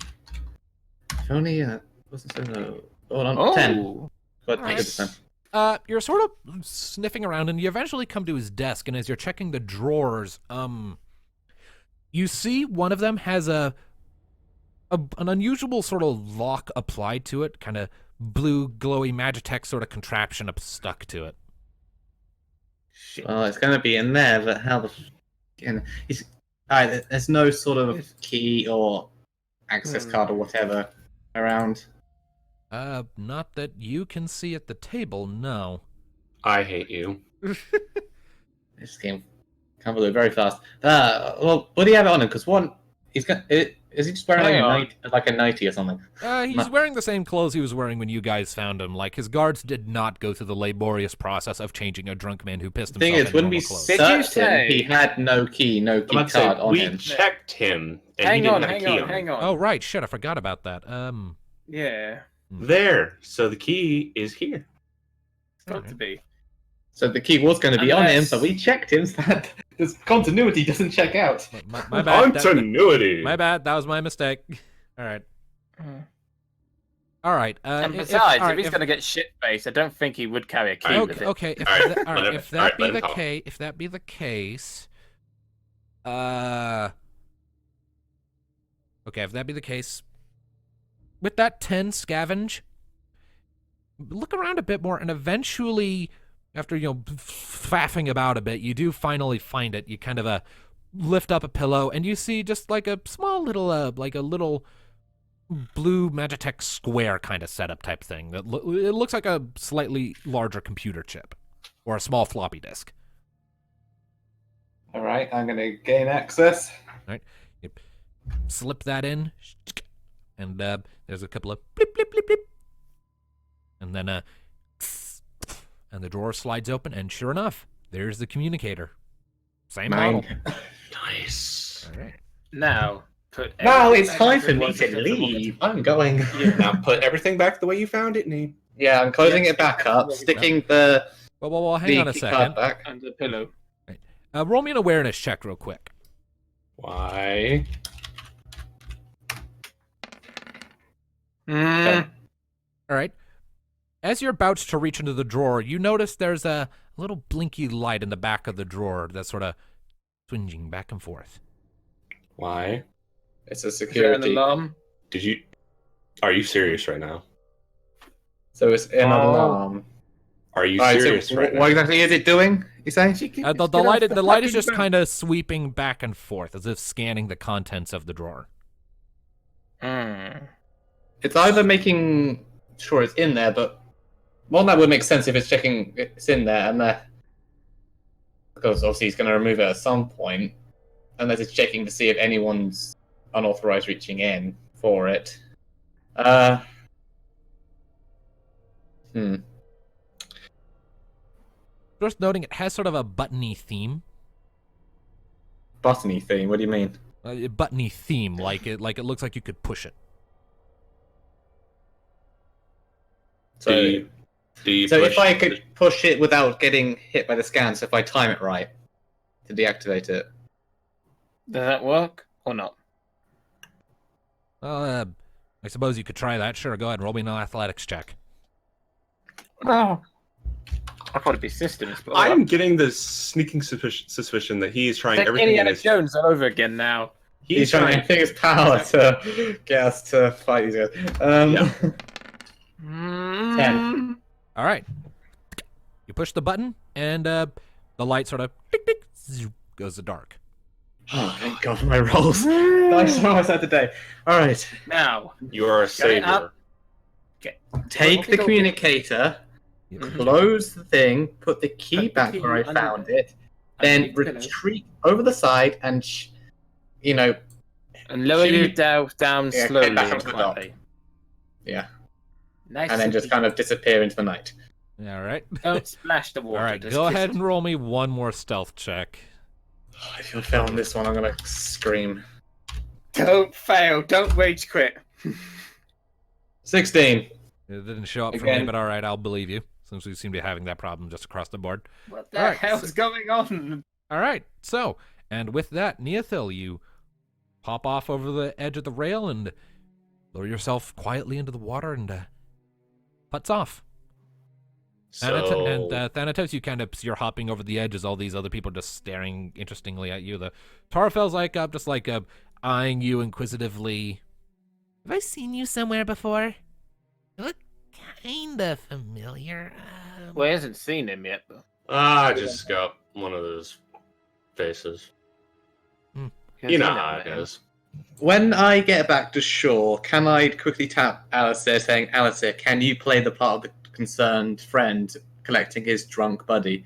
If only what's it so hold on, Oh. 10. But Alright. good this time. You're sort of sniffing around, and you eventually come to his desk. And as you're checking the drawers, you see one of them has an unusual sort of lock applied to it, kind of blue, glowy Magitech sort of contraption stuck to it. Shit. Well, it's going to be in there, but how the alright, there's no sort of key or access card or whatever around. Not that you can see at the table, no. I hate you. This game can't believe very fast. Well, what do you have it on him? Because one, is he just wearing like a nightie or something? He's wearing the same clothes he was wearing when you guys found him. Like, his guards did not go through the laborious process of changing a drunk man who pissed himself Thing is, in when normal we clothes. Did you searched him, say- he had no key I'm about to card say, on we him. checked him, and he Hang didn't on, have a hang key on, on hang him. on. Oh, right, shit, I forgot about that. Yeah. There. So the key is here. It's got to be. So the key was going to be on him, Unless- but we checked him so that this continuity doesn't check out. My bad. Continuity. My bad, that was my mistake. All right. All right. And besides, if he's going to get shit-faced, I don't think he would carry a key with Okay, it. if, All right, all right, whatever. if All that right, be let him the talk. case, if that be the case, okay, if that be the case, with that 10 scavenge, look around a bit more, and eventually, after faffing about a bit, you do finally find it. You kind of lift up a pillow, and you see just like a small little, like a little blue Magitech square kind of setup type thing. It looks like a slightly larger computer chip or a small floppy disk. All right, I'm going to gain access. All right, you slip that in, and there's a couple of blip, blip, blip, blip, and then and the drawer slides open, and sure enough, there's the communicator. Same model. Nice. All right. Now, Now it's time for me to leave. I'm going. Yeah. Now put everything back the way you found it, Nate. Yeah, I'm closing it back up, sticking the Well, hang on a key second. card back. under the pillow. Roll me an awareness check real quick. Why? Mm. All right. As you're about to reach into the drawer, you notice there's a little blinky light in the back of the drawer that's sort of swinging back and forth. Why? It's a Is there an security. alarm? Are you serious right now? So it's an alarm. Are you Alright, serious so right now? what exactly is it doing? You say? The light is just kind of sweeping back and forth as if scanning the contents of the drawer. Mm. It's either making sure it's in there, but one that would make sense if it's checking it's in there, and because obviously he's going to remove it at some point, unless it's checking to see if anyone's unauthorized reaching in for it. Just noting it has sort of a buttony theme. Buttony theme. What do you mean? A buttony theme, like it looks like you could push it. So, Do you so push if I could push it without getting hit by the scan, so if I time it right to deactivate it. Does that work or not? Well, I suppose you could try that. Sure, go ahead and roll me an athletics check. Oh. I thought it'd be systems, but I'm getting this sneaking suspicion that he is trying like everything in Indiana his... Jones all over again now. He's trying everything his power to get us to fight these guys. Yeah. 10. All right. You push the button, and the light sort of tick, tick, zoop, goes to dark. Oh, thank God for my rolls. Nice one I said today. All right. Now, You are a Going up. savior. Take the communicator, close the thing, put the key Put the back key where I under found the- it, then underneath the pillow. retreat over the side and, and lower She- you down Yeah, slowly get back and onto the dock. quietly. yeah, Nice. and then just kind of disappear into the night. All right. don't splash the water. All right. just Go kiss ahead it. and roll me one more stealth check. Oh, if I fail on this one, I'm gonna scream. Don't fail. Don't rage quit. 16. It didn't show up for me, Again. but all right, I'll believe you, since we seem to be having that problem just across the board. What the All right, hell's going on? All right. So, and with that, Neothil, you hop off over the edge of the rail and lower yourself quietly into the water and putts off. So... Thanatos, you're hopping over the edge as all these other people are just staring interestingly at you. The Tarfel's just eyeing you inquisitively. Have I seen you somewhere before? You look kinda familiar. Well, he hasn't seen him yet, though. I just got one of those faces. You know how it is. When I get back to shore, can I quickly tap Alistair saying, Alistair, can you play the part of the concerned friend collecting his drunk buddy?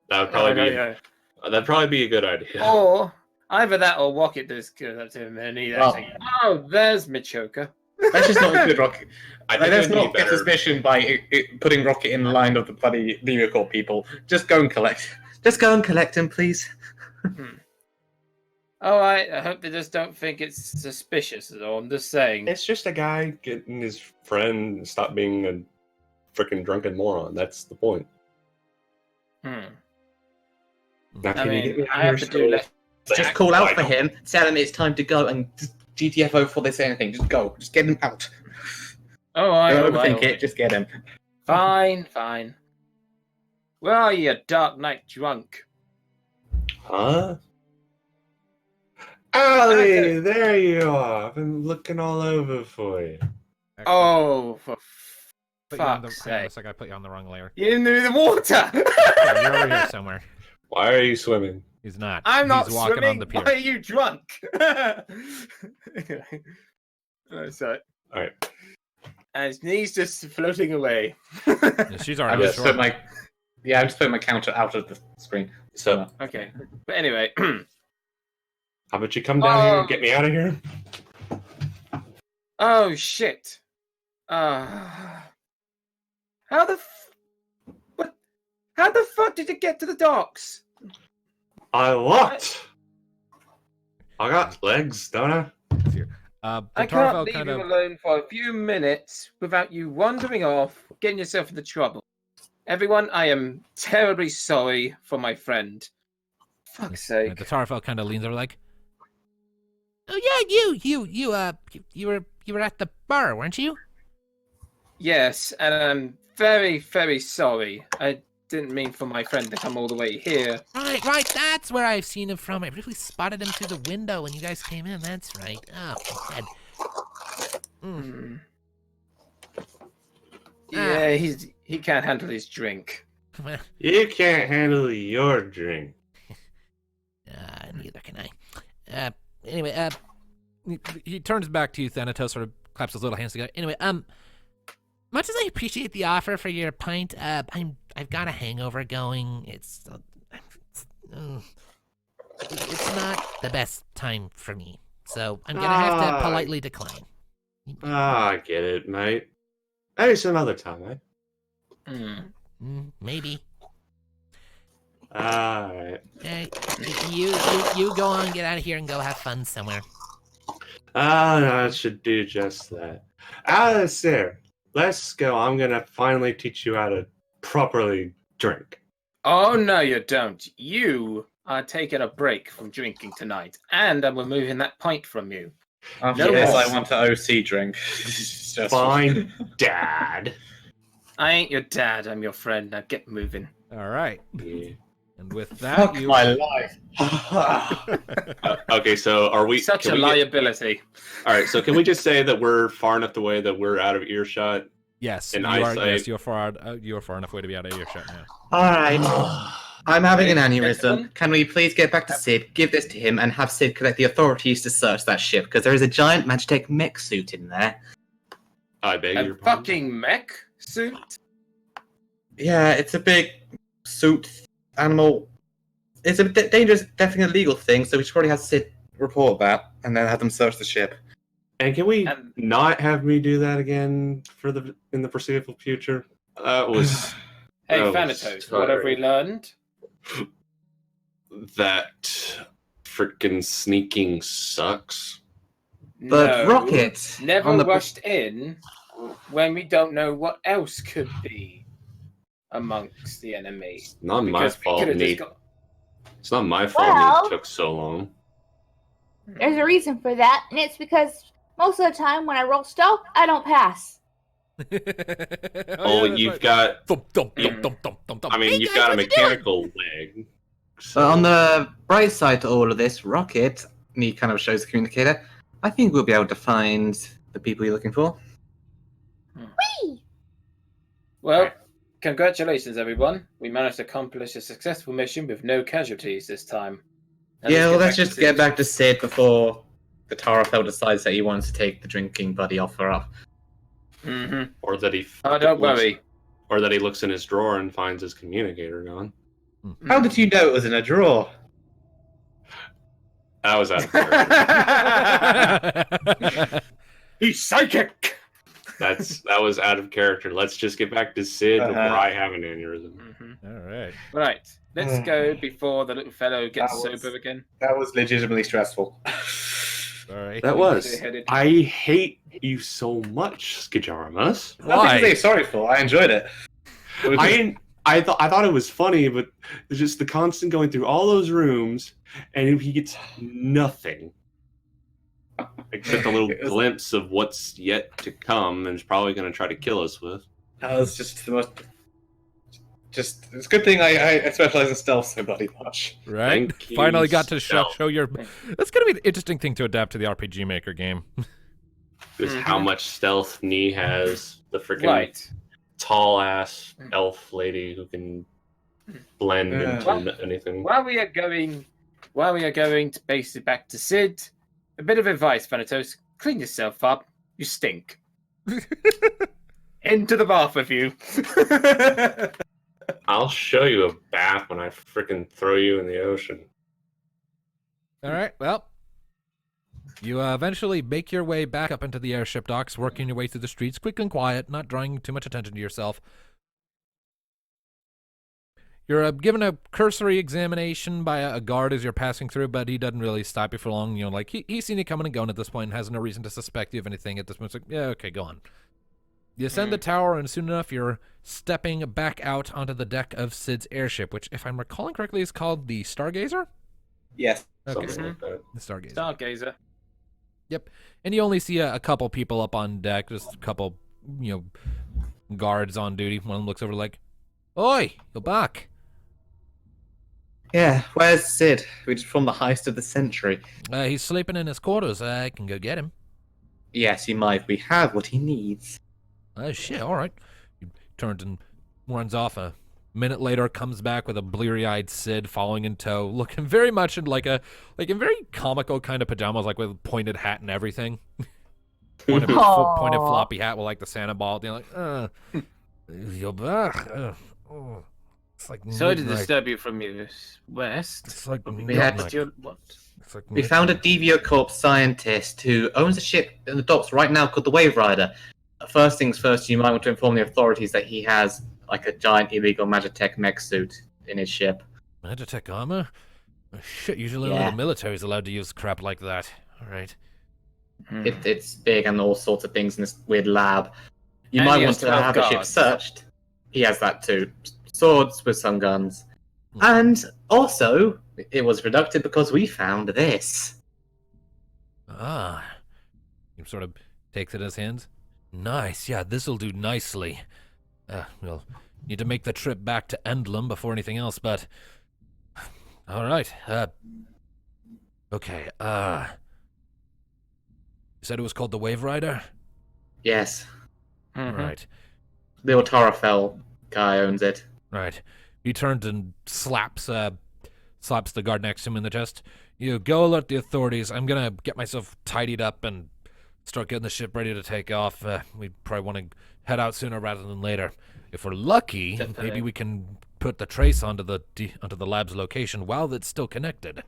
That'd probably be a good idea. Or either that or Rocket does good up to him and he's Well- actually, oh, there's Michoka. That's just not a good Rocket. I think Let's it'd be not get better. suspicion by putting Rocket in line of the bloody vehicle people. Just go and collect. Just go and collect him, please. Alright, I hope they just don't think it's suspicious at all. I'm just saying. It's just a guy getting his friend stop being a freaking drunken moron. That's the point. Now, I can you get mean, me I have to do less. Just call out for him, tell him it's time to go, and just GTFO before they say anything. Just go. Just get him out. Alright, Don't alright, overthink it. Just get him. Fine, fine. Where are you, Dark Knight drunk? Huh? Ali, there you are. I've been looking all over for you. Oh, for Put you on the, fuck's hang on a sake. sec, I put you on the wrong layer. You're in the water! Yeah, you're over here somewhere. Why are you swimming? He's not. I'm He's not walking swimming. on the pier. Why are you drunk? Oh, sorry. All right. And his knees just floating away. Yeah, she's I already just short. put my I'm just putting my counter out of the screen. So, Okay. But anyway. how about you come down here and get me out of here? Oh, shit. How the what? How the fuck did you get to the docks? I walked. I got legs, don't I? The I Tarfel can't leave kind you of alone for a few minutes without you wandering off, getting yourself into trouble. Everyone, I am terribly sorry for my friend. Fuck's sake. the Tarfel kind of leans over like, "Oh yeah, you were at the bar, weren't you?" Yes, and I'm very, very sorry. I didn't mean for my friend to come all the way here. Right. That's where I've seen him from. I briefly spotted him through the window when you guys came in. That's right. Oh, God. Yeah, he can't handle his drink. Well, You can't handle your drink. neither can I. Anyway, he turns back to you, Thanatos, sort of claps his little hands together. Anyway, much as I appreciate the offer for your pint, I've got a hangover going. It's not the best time for me, so I'm gonna have to politely decline. I get it, mate. Maybe some other time, eh? Maybe. Alright. You go on, get out of here, and go have fun somewhere. I should do just that. Alistair, let's go. I'm gonna finally teach you how to properly drink. Oh, no, you don't. You are taking a break from drinking tonight, and I'm removing that pint from you. After No this, more. I want to OC drink. Just- Fine, Dad. I ain't your dad, I'm your friend. Now get moving. All right. Yeah. And with that, Fuck you. my life. Okay, so are we? Such can a we get- liability. all right, so can we just say that we're far enough away that we're out of earshot? Yes, in you are. eyesight. Yes, you're far enough away to be out of earshot now. Alright. I'm having an aneurysm. Gentlemen? Can we please get back to Sid, give this to him, and have Sid collect the authorities to search that ship? Because there is a giant Magitech mech suit in there. I beg A your pardon. fucking mech suit? Yeah, it's a big suit animal. It's a bit dangerous, definitely illegal thing, so we should probably have Sid report that, and then have them search the ship. And can we And- not have me do that again in the foreseeable future? That was Hey, that was Thanatos, what have we tiring. learned? That freaking sneaking sucks. But No, Rocket, never on the- rushed in when we don't know what else could be amongst the enemy. Not my Because we fault. could've just Nate. got- It's not my fault. Well- Nate took so long. There's a reason for that, and it's because most of the time when I roll stealth, I don't pass. Oh, you've got. Thump, thump, thump, thump, thump, thump, thump. I mean, Hey, you've guys, got a what you doing? mechanical leg. So, But on the bright side to all of this, Rocket, and he kind of shows the communicator, I think we'll be able to find the people you're looking for. Whee! Well, congratulations, everyone. We managed to accomplish a successful mission with no casualties this time. Now Yeah, well, let's back just to get Sid. back to Sid before the Tarafel decides that he wants to take the drinking buddy offer up. Mhm. or that he. Oh, don't looks- worry. Or that he looks in his drawer and finds his communicator gone. How did you know it was in a drawer? That was out of character. He's psychic! That was out of character. Let's just get back to Sid before Uh-huh. I have an aneurysm. Mhm. All right. Right, let's go before the little fellow gets That was- sober again. That was legitimately stressful. All right. That was. Clear-headed. I hate you so much, Skijaramus. Nothing to Why? say sorry for. I enjoyed it. It was just- I thought it was funny, but it's just the constant going through all those rooms, and he gets nothing except a little It was- glimpse of what's yet to come, and is probably going to try to kill us with. That was just the most. Just it's a good thing I specialize in stealth so bloody much. Right. Thank you, Finally got to Stealth. show your. That's gonna be an interesting thing to adapt to the RPG Maker game. Is how much stealth Nee has. The freaking Right. tall ass elf lady who can blend Yeah. into anything. While we are going to base it back to Sid, a bit of advice, Thanatos. Clean yourself up. You stink. Into the bath with you. I'll show you a bath when I frickin' throw you in the ocean. All right, well, you eventually make your way back up into the airship docks, working your way through the streets, quick and quiet, not drawing too much attention to yourself. You're given a cursory examination by a guard as you're passing through, but he doesn't really stop you for long. You know, like, he's seen you coming and going at this point and has no reason to suspect you of anything at this point. It's like, yeah, okay, go on. You ascend the tower, and soon enough, you're stepping back out onto the deck of Sid's airship, which, if I'm recalling correctly, is called the Stargazer? Yes. Okay, Something like that. the Stargazer. Stargazer. Yep. And you only see a couple people up on deck, just a couple, guards on duty. One of them looks over like, "Oi, you're back." Yeah, where's Sid? We just from the heist of the century. He's sleeping in his quarters. I can go get him. Yes, he might. We have what he needs. Oh, shit, all right. He turns and runs off. A minute later, comes back with a bleary-eyed Sid following in tow, looking very much in in very comical kind of pajamas, like with pointed hat and everything. pointed floppy hat with like the Santa ball. You're like, you're back. Oh. It's like Sorry to midnight. disturb you from your rest. It's like We had midnight. What? It's like We found a midnight. Deviacorp scientist who owns a ship in the docks right now called the Wave Rider. First things first, you might want to inform the authorities that he has like a giant illegal Magitech mech suit in his ship. Magitech armor? Oh, shit, usually only Yeah. the military's allowed to use crap like that. Alright. It's big and all sorts of things in this weird lab. You And might he want has to 12 have the ship guards. searched. He has that too. Swords with some guns. And also, it was productive because we found this. Ah. He sort of takes it in his hands. Nice, yeah, this'll do nicely. We'll need to make the trip back to Endlem before anything else, but... Alright, okay, you said it was called the Wave Rider? Yes. Right, The Otarafel guy owns it. right. He turns and slaps the guard next to him in the chest. You go alert the authorities. I'm gonna get myself tidied up and start getting the ship ready to take off. We probably want to head out sooner rather than later. If we're lucky, Definitely. maybe we can put the trace onto the lab's location while it's still connected.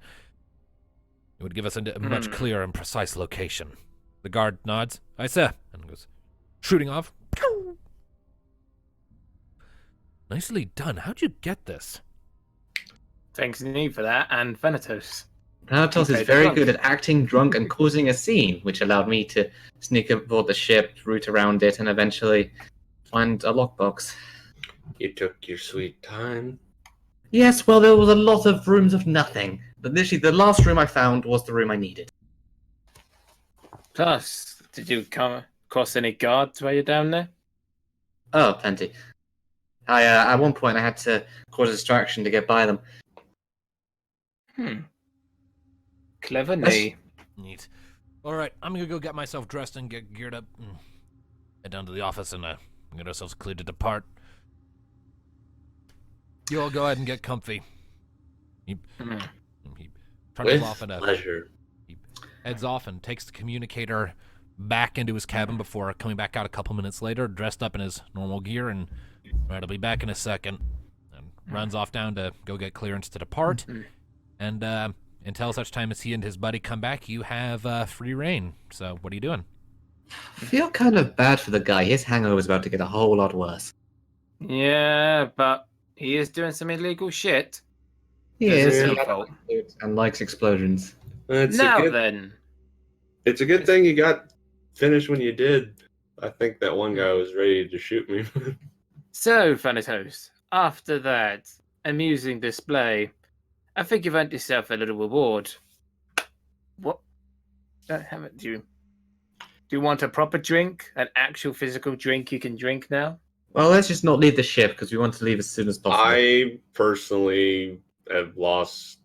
It would give us a much clearer and precise location. The guard nods. Aye, sir, and goes shooting off. Pew! Nicely done. How'd you get this? Thanks indeed for that, and Thanatos. Thanatos Okay, is very drunk. good at acting drunk and causing a scene, which allowed me to sneak aboard the ship, route around it, and eventually find a lockbox. You took your sweet time. Yes, well, there was a lot of rooms of nothing. But literally, the last room I found was the room I needed. Plus, did you come across any guards while you're down there? Oh, plenty. At one point, I had to cause a distraction to get by them. Clever knee. Neat. All right, I'm gonna go get myself dressed and get geared up. And head down to the office and get ourselves cleared to depart. You all go ahead and get comfy. He turns With off and pleasure. heads off and takes the communicator back into his cabin before coming back out a couple minutes later, dressed up in his normal gear, and right, I'll be back in a second. And runs off down to go get clearance to depart. And until such time as he and his buddy come back, you have free reign. So what are you doing? I feel kind of bad for the guy. His hangover's about to get a whole lot worse. Yeah, but he is doing some illegal shit. He It's is. his He own fault. and likes explosions. It's Now a good, then. it's a good thing you got finished when you did. I think that one guy was ready to shoot me. So, Thanatos, after that amusing display, I think you've earned yourself a little reward. What? Don't have it. Do you want a proper drink? An actual physical drink you can drink now? Well, let's just not leave the ship because we want to leave as soon as possible. I personally have lost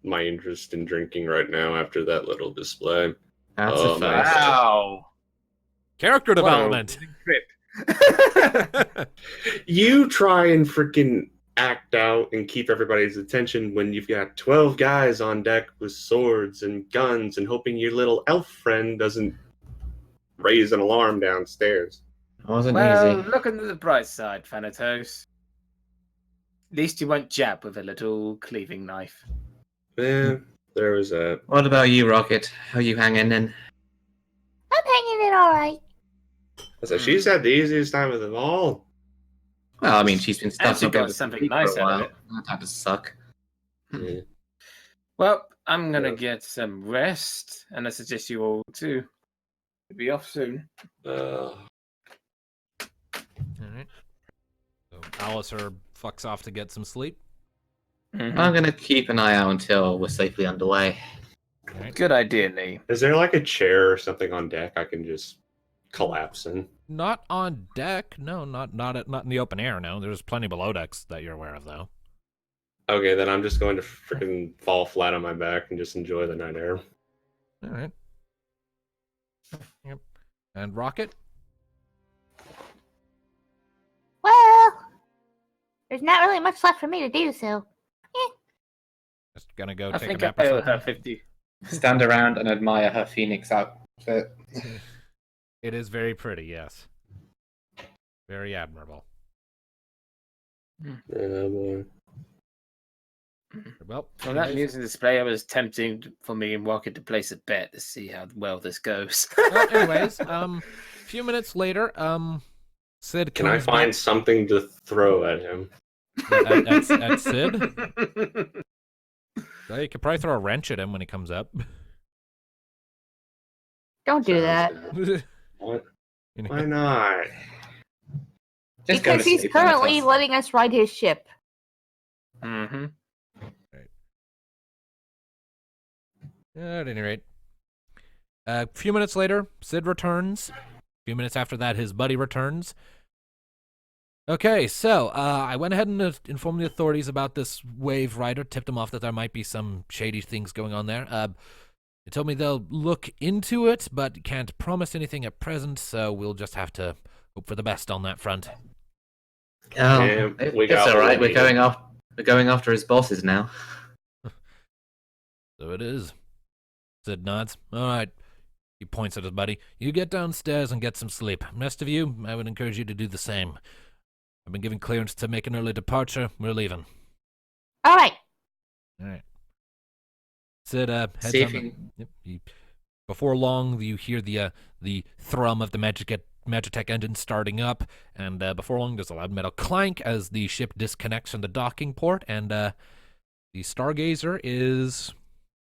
my interest in drinking right now after that little display. That's Oh, a man. fact. Wow. Character What a development. trip. You try and freaking act out and keep everybody's attention when you've got 12 guys on deck with swords and guns and hoping your little elf friend doesn't raise an alarm downstairs. It wasn't Well, easy. look into the bright side, Thanatos. At least you won't jab with a little cleaving knife. There was a... What about you, Rocket? How you hanging in? I'm hanging in all right. So she's had the easiest time of them all. Well, I mean, she's been stuck she up got with something people nice for a out of while. it. That had to suck. Yeah. Well, I'm gonna Yeah. get some rest, and I suggest you all too. Be off soon. All right. So Alistair fucks off to get some sleep. Mhm. I'm gonna keep an eye out until we're safely underway. All right. Good idea, Lee. Is there like a chair or something on deck I can just collapse in? Not on deck. No, not in the open air. No, there's plenty below decks that you're aware of, though. Okay, then I'm just going to freaking fall flat on my back and just enjoy the night air. All right. Yep. And Rocket. Well, there's not really much left for me to do, so. Just gonna go I take think a I nap or owe something. her 50. Stand around and admire her phoenix outfit. It is very pretty, yes. Very admirable. Boy. Well, From that anyways, music display, it was tempting for me and Rocket to place a bet to see how well this goes. a few minutes later, Sid Can I comes find something to throw at him? back at Sid. Well, you could probably throw a wrench at him when he comes up. Don't do that. What? You know? Why not? Just go to Because he's sleep, currently Thanatos. letting us ride his ship. Mm-hmm. At any rate, a few minutes later, Sid returns. A few minutes after that, his buddy returns. Okay, so I went ahead and informed the authorities about this wave rider, tipped them off that there might be some shady things going on there. They told me they'll look into it, but can't promise anything at present, so we'll just have to hope for the best on that front. Oh, Yeah, we it's got all what right. we needed. We're going after his bosses now. So it is. Sid nods. All right. He points at his buddy. You get downstairs and get some sleep. Rest of you, I would encourage you to do the same. I've been given clearance to make an early departure. We're leaving. All right. All right. Sid heads See if on you before long, you hear the thrum of the Magitech engine starting up, and before long, there's a loud metal clank as the ship disconnects from the docking port, and the Stargazer is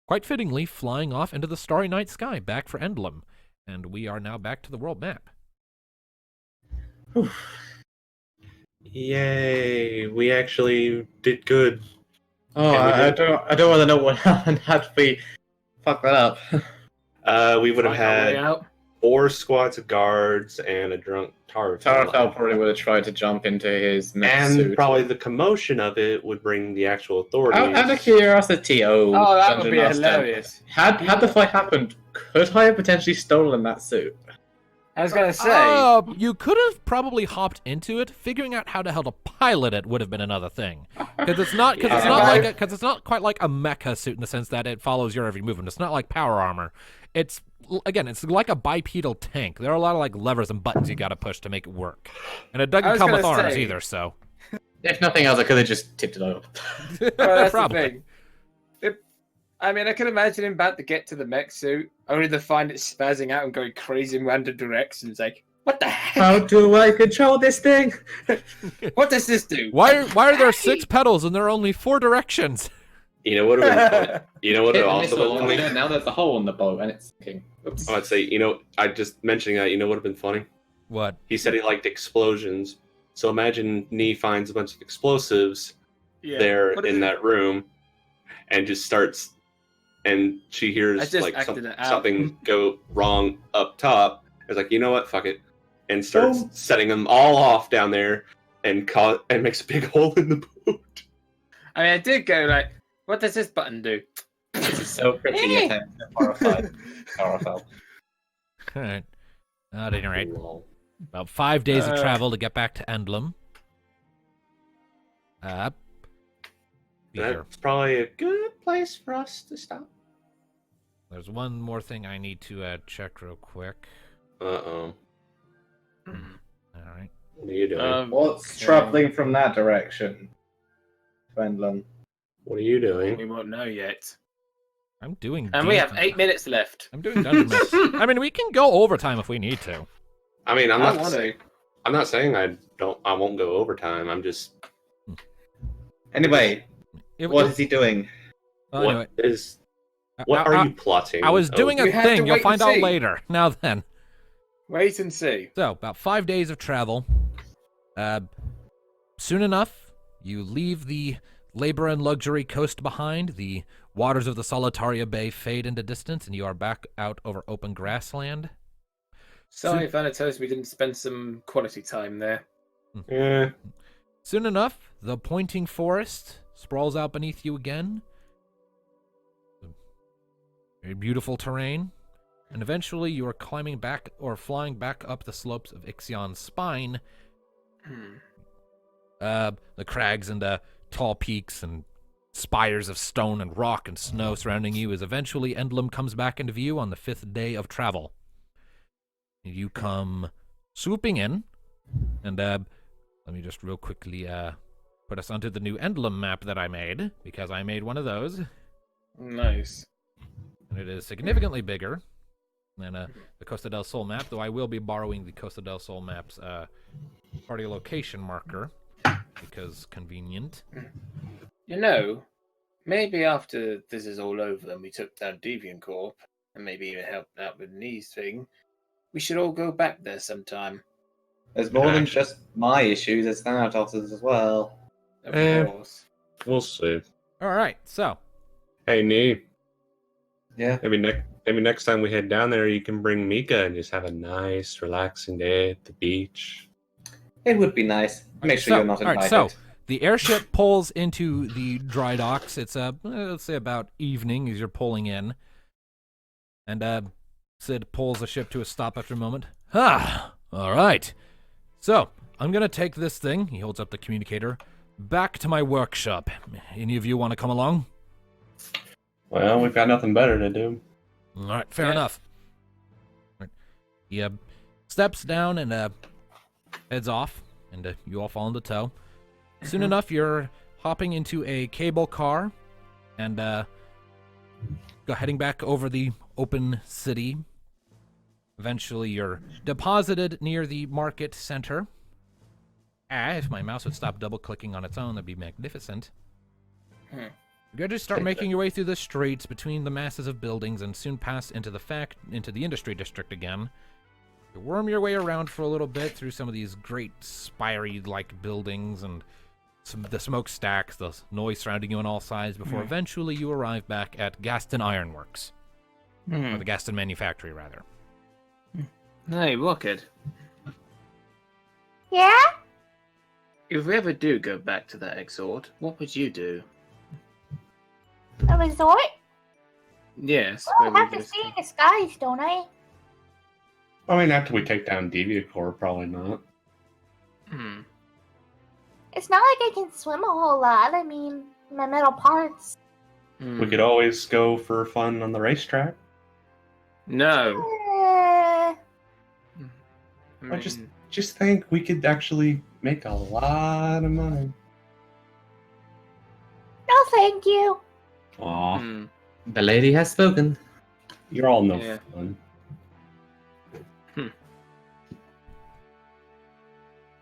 quite fittingly flying off into the starry night sky, back for Endlem, and we are now back to the world map. Yay! We actually did good. Oh, And we I did- don't want to know what happened had we fucked that up. We would have Find our way had out. 4 squads of guards and a drunk Tarfel. Tarfel probably would have tried to jump into his mech And suit. probably the commotion of it would bring the actual authorities. Out of curiosity, Oh, that would Dungeon be Master, hilarious. Had the fight happened, could I have potentially stolen that suit? I was gonna say. You could have probably hopped into it. Figuring out how the hell to pilot it would have been another thing. Because it's not quite like a mecha suit in the sense that it follows your every movement. It's not like power armor. It's like a bipedal tank. There are a lot of like levers and buttons you got to push to make it work, and it I doesn't was come with gonna arms say- either. So If nothing else, I could have just tipped it over. Well, that's probably. the thing. I mean, I can imagine him about to get to the mech suit, only to find it spazzing out and going crazy in random directions. Like, what the heck? How do I control this thing? What does this do? Why are there 6 pedals and there are only 4 directions? You know what would have been funny? You know what would Hit have the also missile, been funny? and now there's a hole in the boat and it's sinking. Oops. I'd say, I just mentioning that, what would have been funny? What? He said he liked explosions. So imagine Nee finds a bunch of explosives Yeah. there What is in it? that room and just starts, and she I hears just like acted it out. something go wrong up top. It's like, you know what, fuck it. And starts setting them all off down there and makes a big hole in the boat. I mean, I did go like, what does this button do? This is so pretty. Yet I'm horrified. Tarfel. All right. At any rate, Lol. about 5 days of Uh. travel to get back to Endlem. Peter, That's probably a good place for us to stop. there's one more thing I need to check real quick. Uh-oh. All right. What are you doing? What's Okay. travelling from that direction? Gwendolyn. What are you We doing? won't know yet. I'm doing. And we have dungeon- 8 minutes left. I'm doing dungeon maps. I mean, we can go overtime if we need to. I mean, I want to. I'm not saying I won't go overtime. I'm just Anyway, what is he doing? Well, what anyway, is what are you plotting? I was Oh, doing a We have to thing. You'll wait find and out see. later. Now then. Wait and see. So, about 5 days of travel. Soon enough, you leave the labor and luxury coast behind. The waters of the Solitaria Bay fade into distance, and you are back out over open grassland. Sorry, Vanitas, we didn't spend some quality time there. Yeah. Soon enough, the pointing forest sprawls out beneath you again. Very beautiful terrain. And eventually you are climbing back or flying back up the slopes of Ixion's spine. The crags and tall peaks and spires of stone and rock and snow surrounding you as eventually Endlem comes back into view on the 5th day of travel. You come swooping in, and let me just real quickly put us onto the new Endlem map that I made, because I made one of those, Nice. and it is significantly bigger than the Costa del Sol map, though I will be borrowing the Costa del Sol map's party location marker, because convenient. You know, maybe after this is all over and we took down Deviant Corp, and maybe even helped out with Nee's thing, we should all go back there sometime. There's more than just my issues, there's Thanatos as well. Of course. We'll see. All right, so Hey, Nee. Yeah. Maybe next time we head down there, you can bring Mika and just have a nice, relaxing day at the beach. It would be nice. Make sure so, you're not all invited. right, so the airship pulls into the dry docks. It's let's say about evening as you're pulling in, and Sid pulls the ship to a stop after a moment. Ah, all right. So I'm gonna take this thing. He holds up the communicator. Back to my workshop. Any of you want to come along? Well, we've got nothing better to do. All right, fair Yeah. enough. All right. He steps down and heads off, and you all fall into tow. Soon enough, you're hopping into a cable car and heading back over the open city. Eventually, you're deposited near the market center. If my mouse would stop double-clicking on its own, that'd be magnificent. Hmm. You gotta just start making your way through the streets between the masses of buildings and soon pass into the industry district again. You worm your way around for a little bit through some of these great spirey-like buildings and the smokestacks, the noise surrounding you on all sides before eventually you arrive back at Gaston Ironworks. Or the Gaston Manufactory, rather. Hey, Rocket, Yeah? if we ever do go back to that exhort, what would you do? A resort? Yes. Well, I have to stay in disguise, don't I? I mean, after we take down Deviacore, probably not. Hmm. It's not like I can swim a whole lot. I mean, my metal parts. We could always go for fun on the racetrack. No. Uh, I I just think we could actually make a lot of money. no, thank you. Aw, Hmm. The lady has spoken. you're all no Yeah. fun.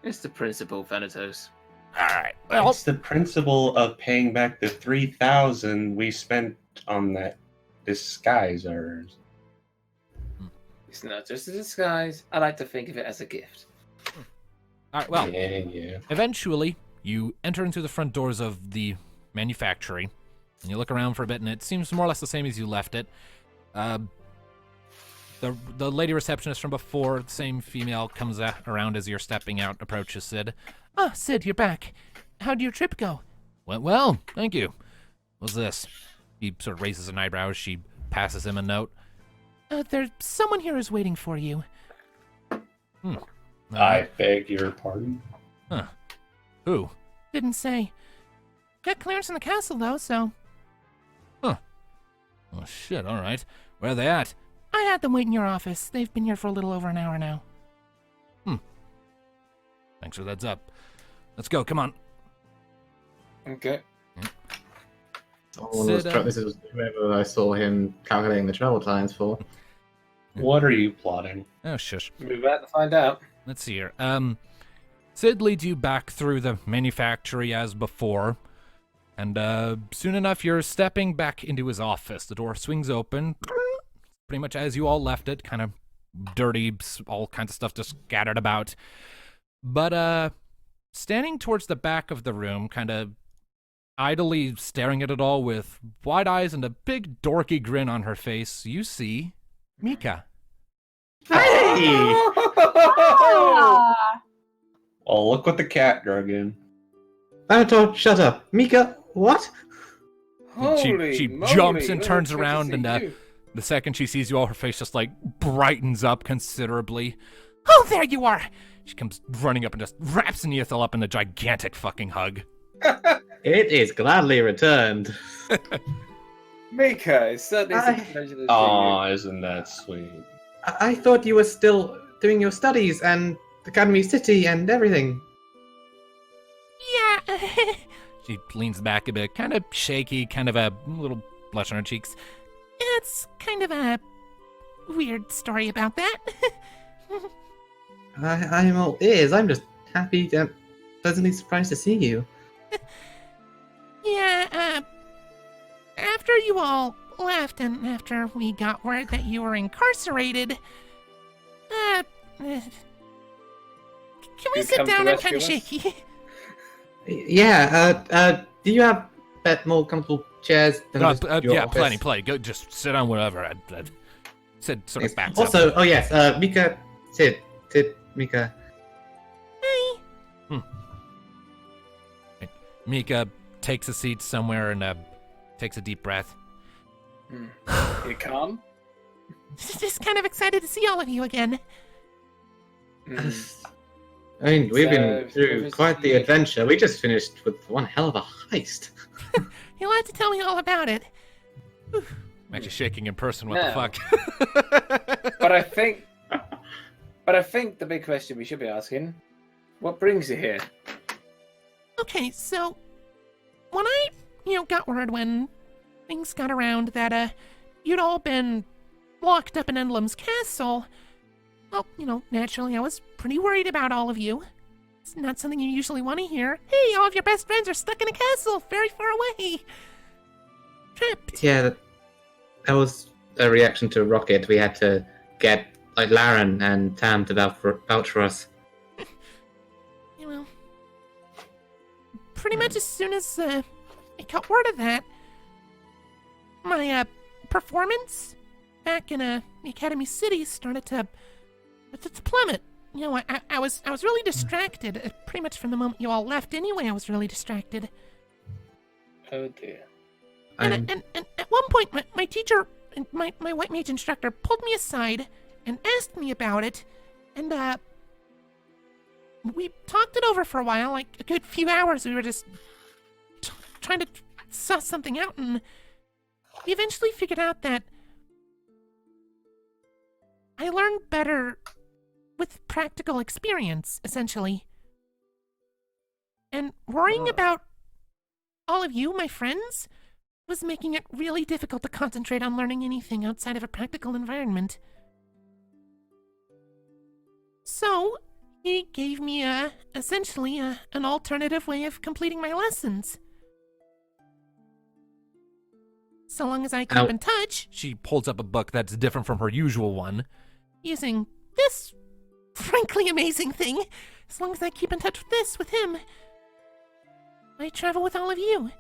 It's the principle, Thanatos. All right. Well, What's the principle of paying back the 3,000 we spent on that disguisers? It's not just a disguise. I like to think of it as a gift. all right, well, Yeah. eventually, you enter into the front doors of the manufactory, and you look around for a bit, and it seems more or less the same as you left it. The lady receptionist from before, the same female, comes around as you're stepping out, approaches Sid. Ah, Sid, you're back. How'd your trip go? Went well, thank you. What's this? He sort of raises an eyebrow as she passes him a note. There's someone here who's waiting for you. I beg your pardon. Who? Didn't say. got clearance in the castle, though, so... Huh. Oh, shit, alright. Where are they at? I had them wait in your office. They've been here for a little over an hour now. Thanks for the heads up. Let's go, come on. Okay. This is whoever I saw him calculating the travel times for. What are you plotting? Oh, shush. We're about to find out. Let's see here. Sid leads you back through the manufactory as before. And soon enough, you're stepping back into his office. The door swings open, pretty much as you all left it, kind of dirty, all kinds of stuff just scattered about. But standing towards the back of the room, kind of idly staring at it all with wide eyes and a big dorky grin on her face, you see Mika. Hey! Ah, Oh, look what the cat drug in. Avatar, shut up. Mika, what? She jumps and turns around, and the second she sees you all, her face just like brightens up considerably. Oh, there you are! She comes running up and just wraps Neothel up in a gigantic fucking hug. It is gladly returned. Mika, it's certainly a pleasure to see you. Aw, isn't that sweet? I thought you were still doing your studies and Academy City and everything. Yeah. She leans back a bit, kind of shaky, kind of a little blush on her cheeks. It's kind of a weird story about that. I'm all ears. I'm just happy and pleasantly surprised to see you. Yeah, after you all left and after we got word that you were incarcerated, can we sit come to down? I'm kind rescue of us? shaky. Yeah, do you have more comfortable chairs than just your Yeah, office? plenty. Go, just sit down wherever. I'd sit sort of backs Also, up. oh yes, Mika, Sid, Mika. Hey. Mika takes a seat somewhere and takes a deep breath. You calm? Just kind of excited to see all of you again. I mean, we've been So, through quite the adventure. We just finished with one hell of a heist. You'll have to tell me all about it. Whew. I'm actually shaking in person. What the No. fuck? But I think the big question we should be asking, what brings you here? Okay, so when I, got word when things got around that you'd all been locked up in Endlam's castle, well, naturally I was pretty worried about all of you. It's not something you usually want to hear. Hey, all of your best friends are stuck in a castle very far away. Trapped. Yeah, that was a reaction to Rocket. We had to get Laren and Tam to vouch for us. Well, pretty much as soon as I got word of that, my performance back in the Academy City started to plummet. I was really distracted. Pretty much from the moment you all left. Anyway, I was really distracted. Oh dear. And at one point, my teacher, my white mage instructor, pulled me aside and asked me about it, and we talked it over for a while, like a good few hours. We were just trying to suss something out, and we eventually figured out that I learned better with practical experience, essentially. And worrying about all of you, my friends, was making it really difficult to concentrate on learning anything outside of a practical environment. So, he gave me essentially an alternative way of completing my lessons. So long as I keep in touch, she holds up a book that's different from her usual one, using this frankly amazing thing. As long as I keep in touch with this, with him, I travel with all of you.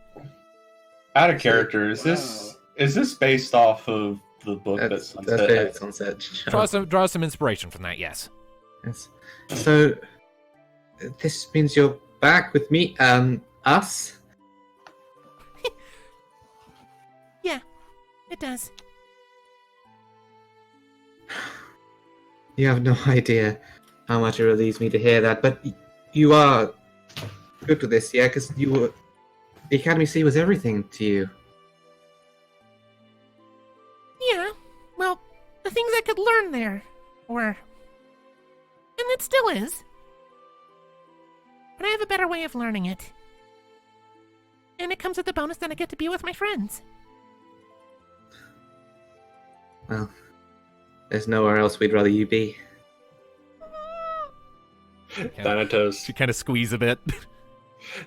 Out of character, is this based off of the book that Sunset had? Sunset. Draw some inspiration from that, yes. Yes. So, this means you're back with me, us? Yeah, it does. You have no idea how much it relieves me to hear that, but you are good with this, yeah? Because you were the Academy C was everything to you. Yeah, well, the things I could learn there were. And it still is. But I have a better way of learning it. And it comes with the bonus that I get to be with my friends. Well, there's nowhere else we'd rather you be. Thanatos. She kind of squeeze a bit.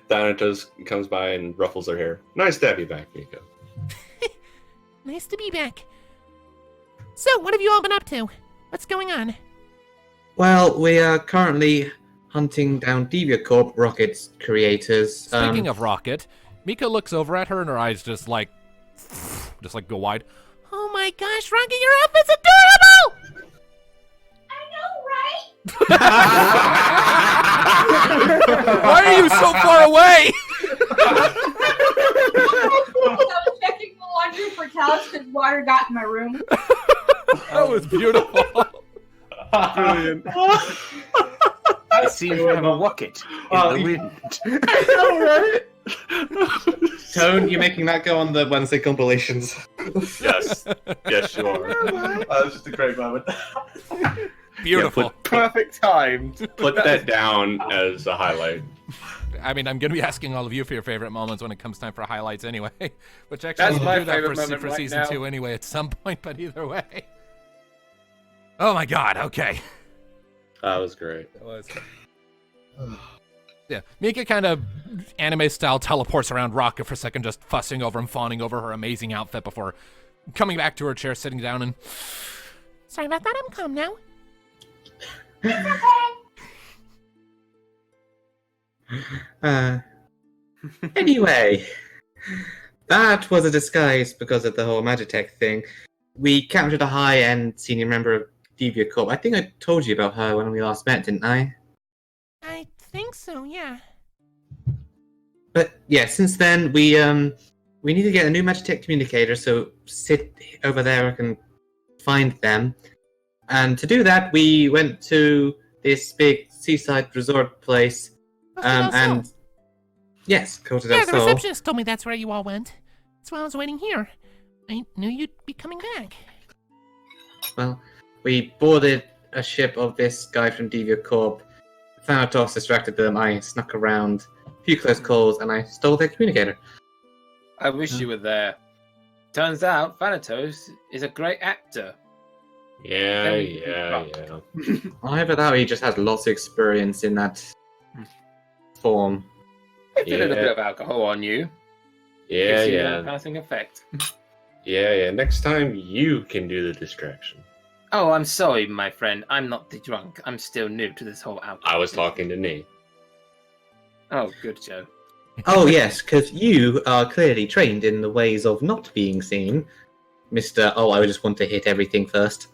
Thanatos comes by and ruffles her hair. Nice to have you back, Miko. Nice to be back. So, what have you all been up to? What's going on? Well, we are currently hunting down Deviant Corp, Rocket's creators. Speaking of Rocket, Mika looks over at her and her eyes just like go wide. Oh my gosh, Rocket, your outfit's adorable! I know, right? Why are you so far away? I was checking the laundry for towels because water got in my room. That was beautiful. Brilliant. I seem to have a rocket in the wind. I know, right? Tone, you're making that go on the Wednesday compilations. Yes. Yes, you are. That was just a great moment. Beautiful. Yeah, Perfect timed. put that down as a highlight. I mean, I'm going to be asking all of you for your favorite moments when it comes time for highlights anyway. Which actually, That's we'll my do that favorite for, moment for right season now. 2 anyway at some point, but either way. Oh my god, okay. That was great. That was... Yeah, Mika kind of anime-style teleports around Rocket for a second, just fussing over and fawning over her amazing outfit before coming back to her chair, sitting down, and... Sorry about that, I'm calm now. Anyway, that was a disguise because of the whole Magitech thing. We captured a high-end senior member of Deviant Corp. I think I told you about her when we last met, didn't I? I think so, yeah. But yeah, since then we need to get a new Magitech communicator. So sit over there and find them. And to do that, we went to this big seaside resort place. And yes, Cote del Yeah, the Sol. receptionist told me that's where you all went. That's why I was waiting here. I knew you'd be coming back. Well, we boarded a ship of this guy from Deviant Corp. Thanatos distracted them. I snuck around, a few close calls, and I stole their communicator. I wish you were there. Turns out Thanatos is a great actor. Yeah. Either that or he just has lots of experience in that form. I feel a little Yeah. bit of alcohol on you. Yeah, Gives you yeah. a passing effect. Yeah. Next time you can do the distraction. Oh, I'm sorry, my friend. I'm not the drunk. I'm still new to this whole alcohol. I was talking to Nee. Oh, good, Joe. Oh yes, because you are clearly trained in the ways of not being seen, Mr. Oh, I just want to hit everything first.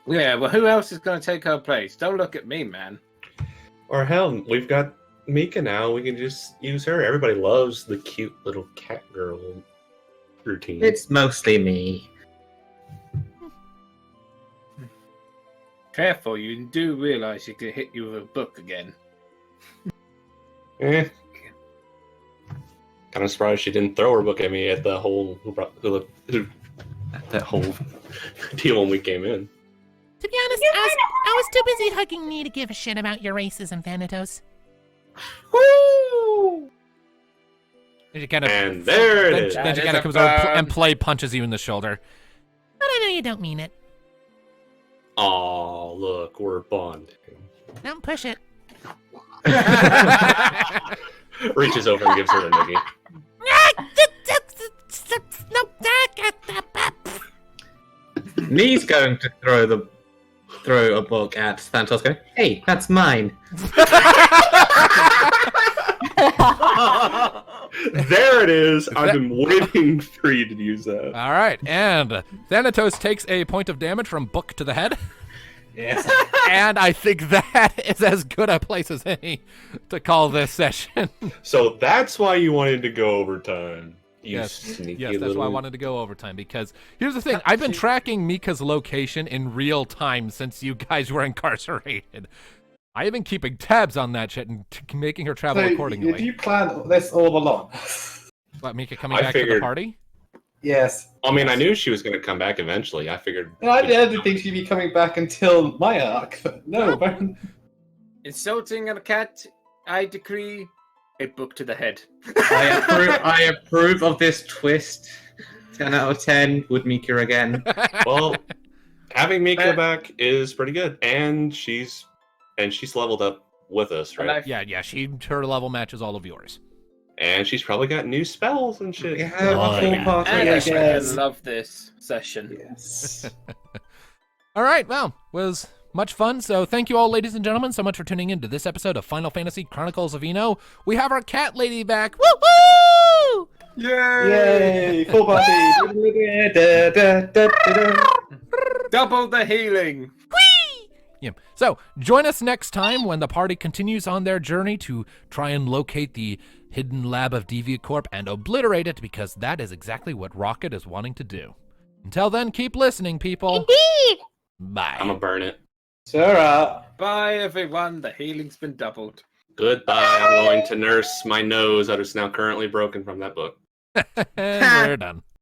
Yeah, well, who else is going to take her place? Don't look at me, man. Or hell, we've got Mika now. We can just use her. Everybody loves the cute little cat girl routine. It's mostly me. Careful, you do realize she could hit you with a book again. Kind of surprised she didn't throw her book at me at the whole that whole deal when we came in. To be honest, I was too busy hugging me to give a shit about your racism, Thanatos. Woo! And, she kind of, And there it then, is. Then she That kind of is comes a over burn. and play punches you in the shoulder. But I know you don't mean it. Aw, look, we're bonding. Don't push it. Reaches over and gives her a noogie. Me's going to throw a book at Thanatos going, hey, that's mine. There it is. I've been waiting for you to use that. All right, and Thanatos takes a point of damage from book to the head. Yes. And I think that is as good a place as any to call this session. So that's why you wanted to go overtime. You Yes, sneaky yes, that's little... why I wanted to go overtime, because here's the thing. I've been tracking Mika's location in real time since you guys were incarcerated. I have been keeping tabs on that shit and making her travel So, accordingly. did you plan this all along? What, Mika coming I back to the figured- party? Yes. I mean, I knew she was going to come back eventually. I figured. No, I didn't think she'd be coming back until my arc. But no, Baron. Insulting a cat, I decree a book to the head. I approve of this twist. 10 out of 10. Would Mika again. Well, having Mika back is pretty good, and she's leveled up with us, right? Yeah, her level matches all of yours. And she's probably got new spells and shit. We have a full party And I Yes. love this session. Yes. All right, well, was much fun. So thank you all, ladies and gentlemen, so much for tuning in to this episode of Final Fantasy Chronicles of Eno. We have our cat lady back. Woo woo! Yay! Full party! Double the healing. Yeah. So join us next time when the party continues on their journey to try and locate the hidden lab of DeviaCorp and obliterate it, because that is exactly what Rocket is wanting to do. Until then, keep listening, people. Indeed. Bye. I'm gonna burn it. Sarah! Bye, everyone. The healing's been doubled. Goodbye. I'm going to nurse my nose that is now currently broken from that book. We're done.